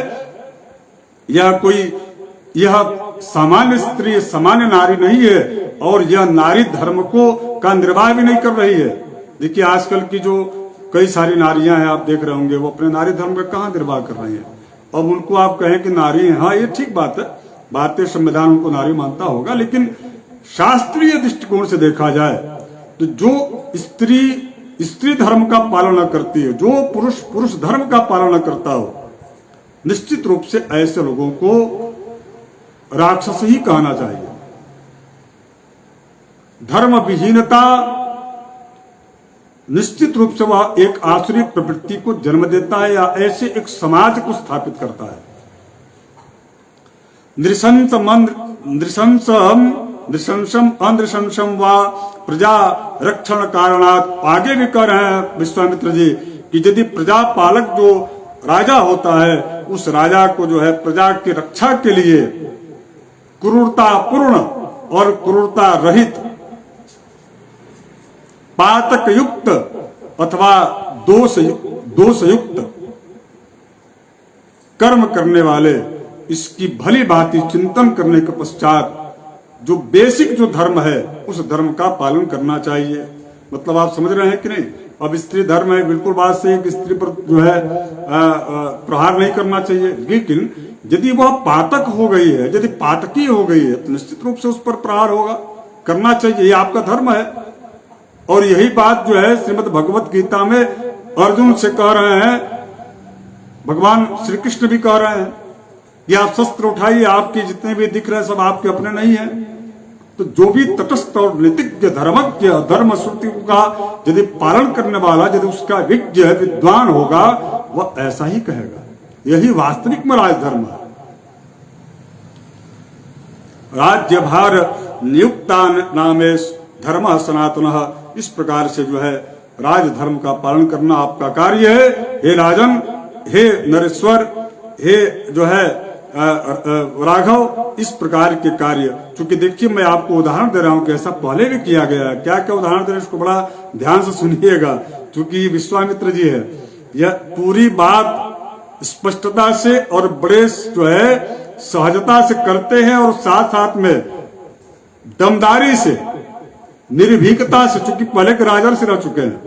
यह सामान्य स्त्री सामान्य नारी नहीं है और यह नारी धर्म का निर्वाह भी नहीं कर रही है। देखिए आजकल की जो कई सारी नारियां हैं, आप देख रहे होंगे, वो अपने नारी धर्म का कहाँ निर्वाह कर रही है। अब उनको आप कहें कि नारी है, हाँ ये ठीक बात है, भारतीय संविधान उनको नारी मानता होगा, लेकिन शास्त्रीय दृष्टिकोण से देखा जाए तो जो स्त्री धर्म का पालन न करती है, जो पुरुष धर्म का पालन न करता हो, निश्चित रूप से ऐसे लोगों को राक्षस ही कहना चाहिए। धर्म विहीनता निश्चित रूप से वह एक आसुरी प्रवृत्ति को जन्म देता है या ऐसे एक समाज को स्थापित करता है। नृशंसम अनृशंसम व प्रजा रक्षण कारणात्, आगे भी कह रहे हैं विश्वामित्र जी कि यदि प्रजा पालक जो राजा होता है उस राजा को जो है प्रजा की रक्षा के लिए क्रूरता पूर्ण और क्रूरता रहित, पातक युक्त अथवा दोष युक्त कर्म करने वाले, इसकी भली भांति चिंतन करने के पश्चात जो बेसिक जो धर्म है उस धर्म का पालन करना चाहिए। मतलब आप समझ रहे हैं कि नहीं। अब स्त्री धर्म है, बिल्कुल बात सही है कि स्त्री पर जो है प्रहार नहीं करना चाहिए, लेकिन यदि वह पातक हो गई है, यदि पातकी हो गई है तो निश्चित रूप से उस पर प्रहार होगा, करना चाहिए, ये आपका धर्म है। और यही बात जो है श्रीमद् भगवत गीता में अर्जुन से कह रहे हैं, भगवान श्री कृष्ण भी कह रहे हैं कि आप शस्त्र उठाइए, आपके जितने भी दिख रहे हैं सब आपके अपने नहीं है। तो जो भी तटस्थ और नीतिज्ञ धर्मज्ञ धर्म श्रुति का यदि पालन करने वाला, यदि उसका विज्ञ विद्वान होगा, वह ऐसा ही कहेगा। यही वास्तविक में राजधर्म है। राज्य भार नियुक्ता नामे धर्म सनातन, इस प्रकार से जो है राजधर्म का पालन करना आपका कार्य है। हे राजन, हे नरेश्वर, हे जो है राघव, इस प्रकार के कार्य, चूंकि देखिए मैं आपको उदाहरण दे रहा हूं कि ऐसा पहले भी किया गया है। क्या क्या उदाहरण दे रहे हैं इसको बड़ा ध्यान से सुनिएगा, क्योंकि विश्वामित्र जी है, यह पूरी बात स्पष्टता से और बड़े जो है सहजता से करते हैं और साथ साथ में दमदारी से, निर्भीकता से, चूंकि पहले के राजा से रह चुके हैं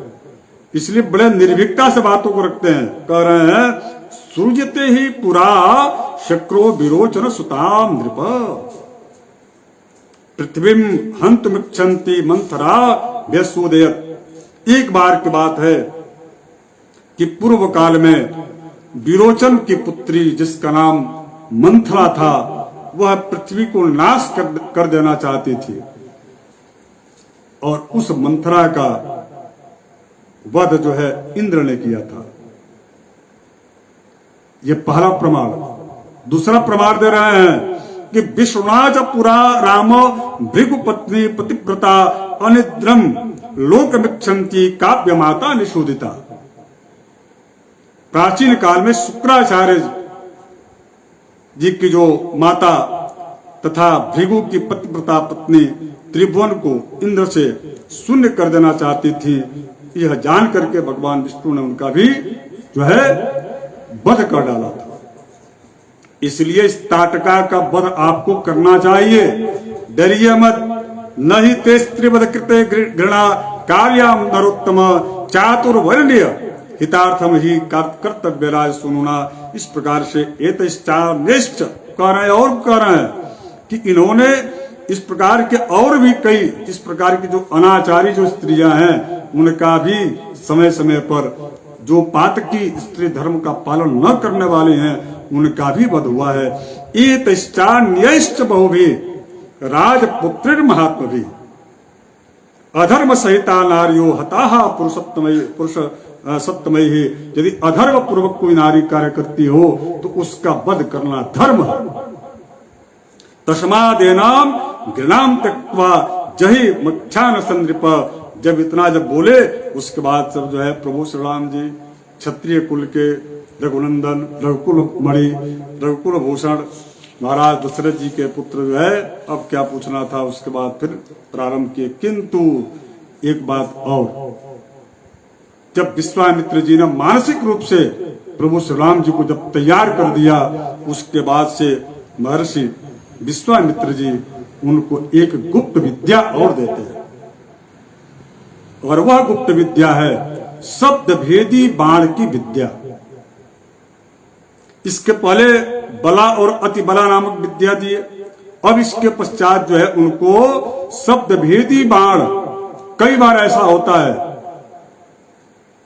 इसलिए बड़े निर्भीकता से बातों को रखते हैं। कह रहे हैं सूर्यते ही पुरा शक्रो विरोचन सुताम नृप, पृथ्वीम हंतुमिच्छन्ति मंथरा व्यसोदयत। एक बार की बात है कि पूर्व काल में विरोचन की पुत्री जिसका नाम मंथरा था, वह पृथ्वी को नाश कर देना चाहती थी और उस मंथरा का वध जो है इंद्र ने किया था। ये पहला प्रमाण। दूसरा प्रमाण दे रहे हैं कि विश्वनाथ पुरा राम भृगुपत्नी पतिव्रता अनिद्रम लोकमिच्छन्ति काव्य माता निशोधिता। प्राचीन काल में शुक्राचार्य जी की जो माता तथा भृगु की पतिव्रता पत्नी त्रिभुवन को इंद्र से शून्य कर देना चाहती थी, यह जान करके भगवान विष्णु ने उनका भी जो है वध कर डाला था। इसलिए इस ताटका का वध आपको करना चाहिए। डरिए मत, न ही ते स्त्रीवध कृते घृणा कार्याम नरोत्तम चातुर्वर्ण्य हितार्थम ही कर्तव्य राज सुनुना। इस प्रकार से एतश्चान्यश्च कह रहे हैं और कह रहे हैं कि इन्होंने इस प्रकार के और भी कई इस प्रकार की जो अनाचारी जो स्त्रियां हैं उनका भी समय समय पर, जो पातकी स्त्री धर्म का पालन न करने वाले हैं उनका भी वध हुआ है। एतश्चान्यश्च बहुभी राजपुत्रिर महात्म भी अधर्म सहिता नारियो हताहा पुरुष सप्तमय ही। यदि अधर्म पूर्वक कोई नारी कार्य करती हो तो उसका वध करना धर्म है। तस्मादेनाम घृणाम त्यक्त्वा जहि मुख्यान संदृप। जब इतना जब बोले उसके बाद सब जो है प्रभु श्री राम जी क्षत्रिय कुल के रघुनंदन, रघुकुल मणि, रघुकुल भूषण महाराज दशरथ जी के पुत्र जो है, अब क्या पूछना था उसके बाद फिर प्रारंभ किए। किंतु एक बात और, जब विश्वामित्र जी ने मानसिक रूप से प्रभु श्री राम जी को जब तैयार कर दिया उसके बाद से महर्षि विश्वामित्र जी उनको एक गुप्त विद्या और देते हैं, और वह गुप्त विद्या है शब्द भेदी बाण की विद्या। इसके पहले बला और अति बला नामक विद्या दिए, अब इसके पश्चात जो है उनको शब्द भेदी बाण। कई बार ऐसा होता है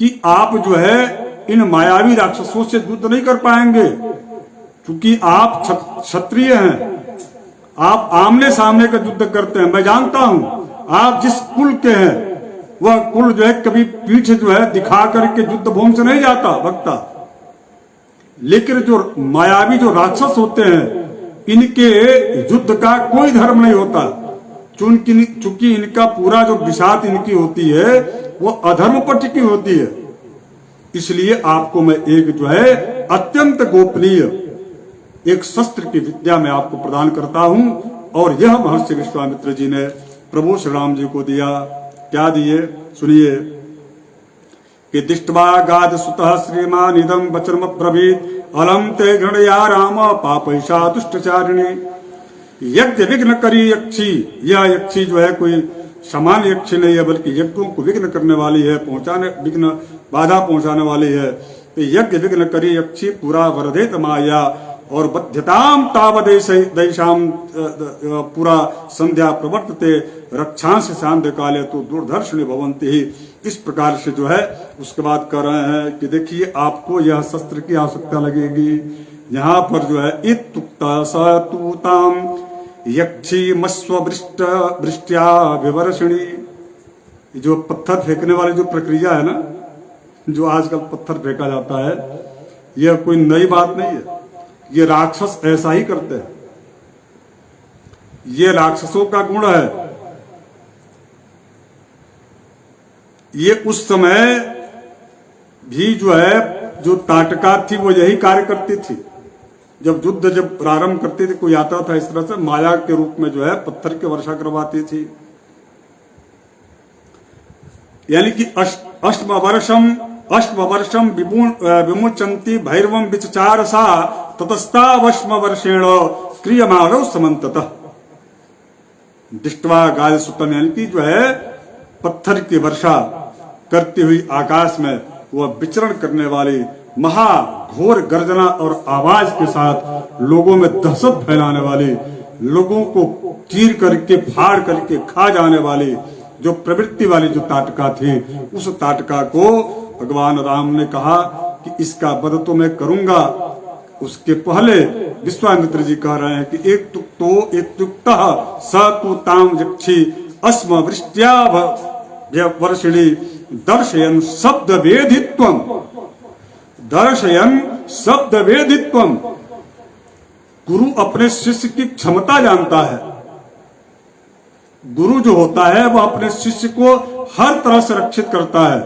कि आप जो है इन मायावी राक्षसों से युद्ध नहीं कर पाएंगे, क्योंकि आप क्षत्रिय हैं, आप आमने सामने का युद्ध करते हैं। मैं जानता हूं आप जिस कुल के हैं वह कुल जो है कभी पीठ जो है दिखा करके युद्ध भूमि से नहीं जाता भगता, लेकिन जो मायावी जो राक्षस होते हैं इनके युद्ध का कोई धर्म नहीं होता, चूंकि इनका पूरा जो विषाद इनकी होती है वो अधर्म पर टिकी होती है। इसलिए आपको मैं एक जो है अत्यंत गोपनीय एक शस्त्र की विद्या मैं आपको प्रदान करता हूं, और यह महर्षि विश्वामित्र जी ने प्रभु श्री राम जी को दिया। क्या दिए सुनिए कि दिष्ट्वा गाद सुतः श्रीमान इदम वचनम ब्रवीत अलम ते घृणया राम पापैषा दुष्टचारिणी। यज्ञ विघ्न करी यक्षी, यह यक्षी जो है कोई सामान्य यक्षी नहीं है, बल्कि यज्ञों को विघ्न करने वाली है, विघ्न बाधा पहुंचाने वाली है। तो यज्ञ विघ्न करी यक्षी पूरा वरदेत माया और बध्यताम तावदेशाम पूरा संध्या प्रवर्तते रक्षांश सांध्य काले तो दूरदर्शनी भवंती ही। इस प्रकार से जो है उसके बाद कर रहे हैं कि देखिए आपको यह शस्त्र की आवश्यकता लगेगी। यहाँ पर जो है इत्युक्ता सतूताम यक्षी मस्व वृष्ट्या विवर्षिणी। जो पत्थर फेंकने वाली जो प्रक्रिया है ना, जो आजकल पत्थर फेंका जाता है, यह कोई नई बात नहीं है, ये राक्षस ऐसा ही करते हैं, ये राक्षसों का गुण है। ये उस समय भी जो है जो ताटका थी वो यही कार्य करती थी। जब युद्ध जब प्रारंभ करती थी, कोई आता था इस तरह से माया के रूप में जो है पत्थर की वर्षा करवाती थी। यानी कि अष्टम वर्षम विमुचंती भैरवम विचचार सा ततस्तावश्म वर्षेण क्रियमाणो समन्ततः। दृष्ट्वा गाय सुतम, यानी कि जो है पत्थर की वर्षा करती हुई आकाश में वह विचरण करने वाली महाघोर गर्जना और आवाज के साथ लोगों में दहशत फैलाने वाली, लोगों को चीर करके फाड़ करके खा जाने वाली जो प्रवृत्ति वाली जो ताटका थी, उस ताटका को भगवान राम ने कहा कि इसका वध तो मैं करूंगा। उसके पहले विश्वामित्र जी कह रहे हैं कि एकतुक्तः सतूताम यक्षी अस्म वृष्ट्या वर्षिणी दर्शयन शब्द वेदित्वम, दर्शयन शब्द वेदित्वम। गुरु अपने शिष्य की क्षमता जानता है। गुरु जो होता है वह अपने शिष्य को हर तरह से रक्षित करता है।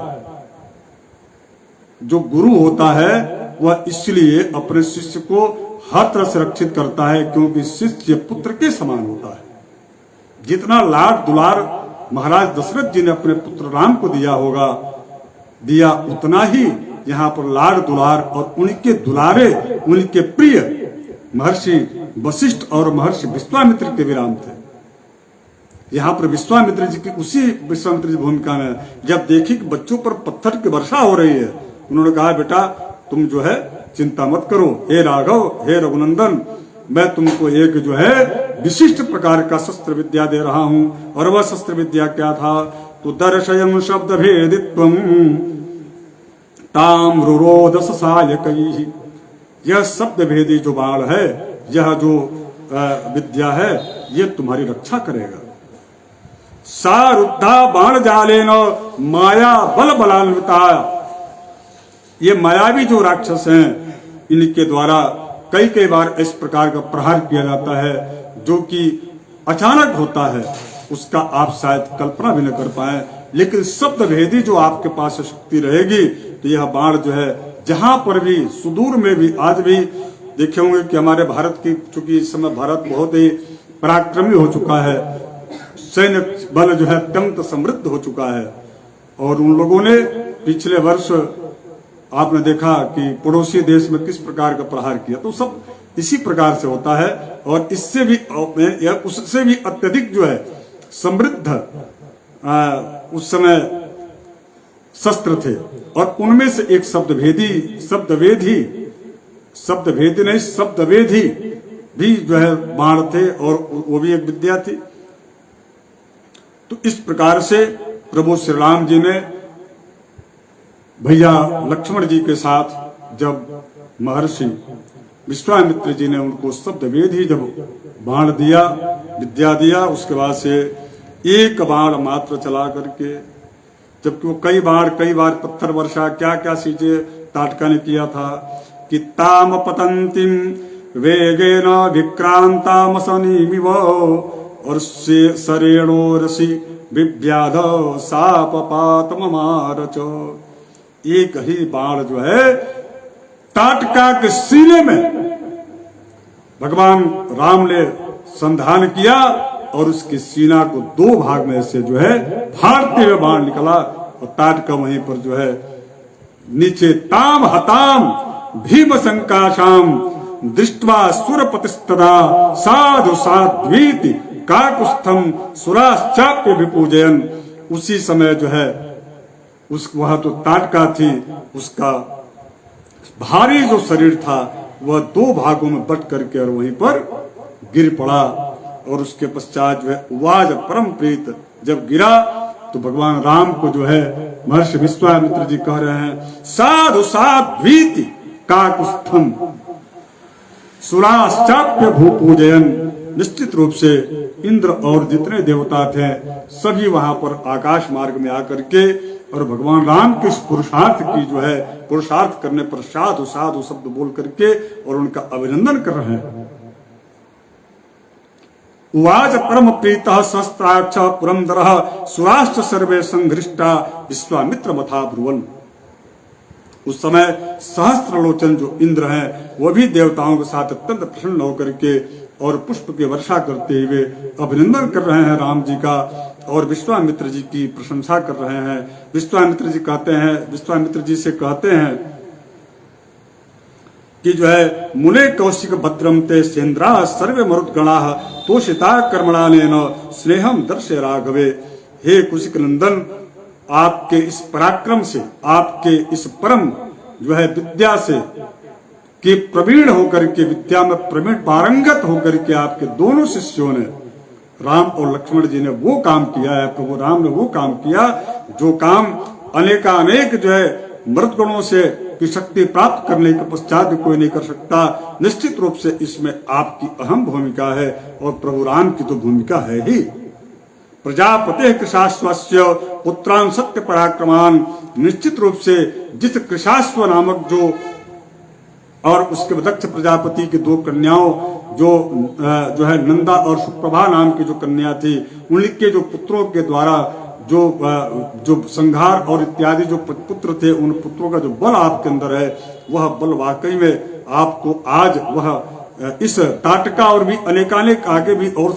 जो गुरु होता है वह इसलिए अपने शिष्य को हर तरह से रक्षित करता है क्योंकि शिष्य पुत्र के समान होता है। जितना लाड दुलार महाराज दशरथ जी ने अपने पुत्र राम को दिया उतना ही यहाँ पर लाड दुलार और उनके दुलारे उनके प्रिय महर्षि वशिष्ठ और महर्षि विश्वामित्र के भी राम थे। यहाँ पर विश्वामित्र जी की उसी विश्वामित्र जी भूमिका में जब देखी कि बच्चों पर पत्थर की वर्षा हो रही है, उन्होंने कहा बेटा तुम जो है चिंता मत करो, हे राघव हे रघुनंदन, मैं तुमको एक जो है विशिष्ट प्रकार का शस्त्र विद्या दे रहा हूँ। और वह शस्त्र विद्या क्या था? तो दर्शयम शब्द भेदित्वम ताम रुरोदस सायकैहि, यह शब्द भेदी जो बाण है, यह जो विद्या है, ये तुम्हारी रक्षा करेगा। सारुद्धा बाण जालेन माया बल बलान्विता, ये मायावी जो राक्षस हैं, इनके द्वारा कई बार इस प्रकार का प्रहार किया जाता है जो कि अचानक होता है, उसका आप शायद कल्पना भी न कर पाए। लेकिन शब्द भेदी जो आपके पास शक्ति रहेगी, तो यह बाण जो है जहां पर भी, सुदूर में भी, आज भी देखे होंगे कि हमारे भारत की, चूंकि इस समय भारत बहुत ही पराक्रमी हो चुका है, सैन्य बल जो है अत्यंत समृद्ध हो चुका है, और उन लोगों ने पिछले वर्ष आपने देखा कि पड़ोसी देश में किस प्रकार का प्रहार किया। तो सब इसी प्रकार से होता है, और इससे भी या उससे भी अत्यधिक जो है समृद्ध उस समय शस्त्र थे, और उनमें से एक शब्दवेदी नहीं शब्दवेदी भी जो है बाण थे, और वो भी एक विद्या थी। तो इस प्रकार से प्रभु श्री राम जी ने भैया लक्ष्मण जी के साथ जब महर्षि विश्वामित्र जी ने उनको शब्दवेदी जब बाण दिया, विद्या दिया, उसके बाद से एक बाण मात्र चला करके, जबकि वो कई बार पत्थर वर्षा क्या क्या चीजें ताटका ने किया था कि ताम पतंतिम वेगेन विक्रांतामसनीमिव, और से सरेणो रसी विव्याध सापपातममारच, एक ही बाण जो है ताटका के सीने में भगवान राम ने संधान किया, और उसकी सीना को दो भाग में से जो है फाड़ते हुए बाण निकला, और ताटका वहीं पर जो है नीचे ताम हताम भीम संकाशाम दृष्ट्वा सुरपतिस्तदा साधु साध्वीति काकुस्थम सुराश्चाप्य विपूजयन, उसी समय जो है उस वह तो ताटका थी, उसका भारी जो शरीर था वह दो भागों में बट करके और वहीं पर गिर पड़ा। और उसके पश्चात जो है उवाज परम प्रीत, जब गिरा तो भगवान राम को जो है महर्षि विश्वामित्र जी कह रहे हैं साधु साध्वीति काकुस्थम सुराश्चाप्य भूपूजयन, निश्चित रूप से इंद्र और जितने देवता थे सभी वहां पर आकाश मार्ग में आकर के और भगवान राम के इस पुरुषार्थ की जो है पुरुषार्थ करने पर साधु साधु शब्द बोल करके और उनका अभिनंदन कर रहे हैं। उवाच परम प्रीत शस्त्राक्ष पुरंदर सुराष्ट्र सर्वे संघृष्टा विश्वामित्र मथा ब्रुवन। उस समय सहस्त्रलोचन जो इंद्र हैं वो भी देवताओं के साथ अत्यंत प्रसन्न होकर के और पुष्प की वर्षा करते हुए अभिनंदन कर रहे हैं राम जी का और विश्वामित्र जी की प्रशंसा कर रहे हैं। विश्वामित्र जी से कहते हैं कि जो है मुने कौशिक भद्रम ते सेन्द्रा सर्वे मरुद्गणा तोषिता कर्मणानेन स्नेहम दर्शे राघवे। हे कौशिक नंदन, आपके इस पराक्रम से, आपके इस परम जो है विद्या से कि प्रवीण होकर के, विद्या में प्रवीण पारंगत होकर के आपके दोनों शिष्यों ने, राम और लक्ष्मण जी ने वो काम किया है, प्रभु राम ने वो काम किया जो काम अनेकानेक जो है मृतगुणों से की शक्ति प्राप्त करने के पश्चात भी कोई नहीं कर सकता। निश्चित रूप से इसमें आपकी अहम भूमिका है और प्रभु राम की तो भूमिका है ही। प्रजापते कृशाश्वस्य पुत्रान सत्य पराक्रमान, निश्चित रूप से जिस कृशाश्व नामक जो और उसके दक्ष प्रजापति की दो कन्याओं जो है नंदा और सुप्रभा नाम की जो कन्या थी, उनके जो पुत्रों के द्वारा जो संघार और इत्यादि जो पुत्र थे, उन पुत्रों का जो बल आपके अंदर है वह बल वाकई में आपको आज वह इस ताटका और भी अनेकानेक आगे भी और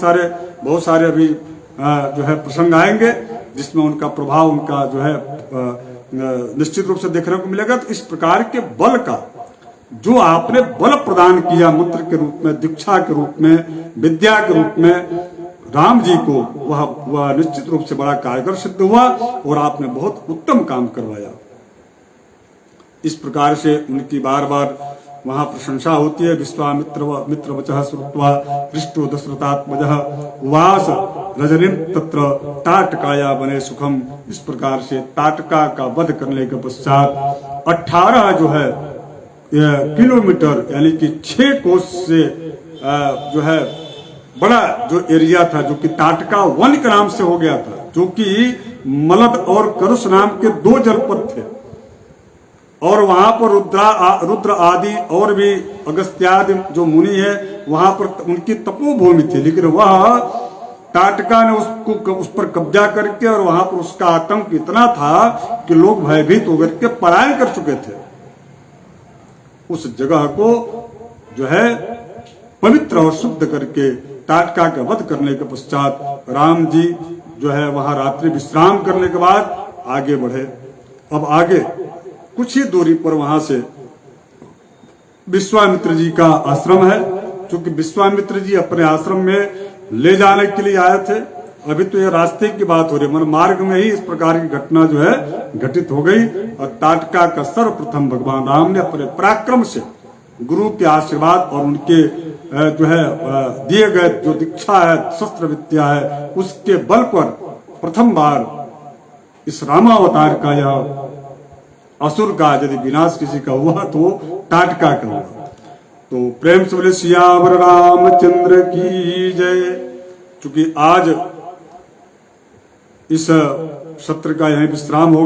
बहुत सारे अभी जो है प्रसंग आएंगे जिसमें उनका प्रभाव उनका जो है निश्चित रूप से देखने को मिलेगा। तो इस प्रकार के बल का जो आपने बल प्रदान किया मंत्र के रूप में, दीक्षा के रूप में, विद्या के रूप में राम जी को, वह निश्चित रूप से बड़ा कारगर सिद्ध हुआ और आपने बहुत उत्तम काम करवाया। इस प्रकार से उनकी बार बार वहां प्रशंसा होती है। विश्वामित्र वचः श्रुत्वा पृष्टो दशरथात्मजः उवास रजनीम तत्र ताटकाया बने सुखम। इस प्रकार से ताटका का वध करने के पश्चात 18 जो है किलोमीटर यानी कि 6 कोस से जो है बड़ा जो एरिया था, जो कि ताटका वन के नाम से हो गया था, जो कि मलद और करुष नाम के 2 जनपद थे। और वहां पर रुद्र आदि और भी अगस्त्यादि जो मुनि है वहां पर उनकी तपोभूमि थी, लेकिन वह ताटका ने उस पर कब्जा करके, और वहां पर उसका आतंक इतना था कि लोग भयभीत होकर के पलायन कर चुके थे। उस जगह को जो है पवित्र और शुद्ध करके ताटका का वध करने के पश्चात राम जी जो है वहां रात्रि विश्राम करने के बाद आगे बढ़े। अब आगे कुछ ही दूरी पर वहां से विश्वामित्र जी का आश्रम है, क्योंकि विश्वामित्र जी अपने आश्रम में ले जाने के लिए आए थे। अभी तो ये रास्ते की बात हो रही है, मतलब मार्ग में ही इस प्रकार की घटना जो है घटित हो गई। और ताटका का सर्वप्रथम भगवान राम ने अपने पराक्रम से, गुरु के आशीर्वाद और उनके जो है दिए गए जो दीक्षा है, शस्त्र विद्या है, उसके बल पर प्रथम बार इस रामावतार का यह असुर का यदि विनाश किसी का हुआ तो ताटका का हुआ। तो प्रेम से बोले सियावर रामचंद्र की जय। चूंकि आज इस सत्र का यहीं विश्राम हो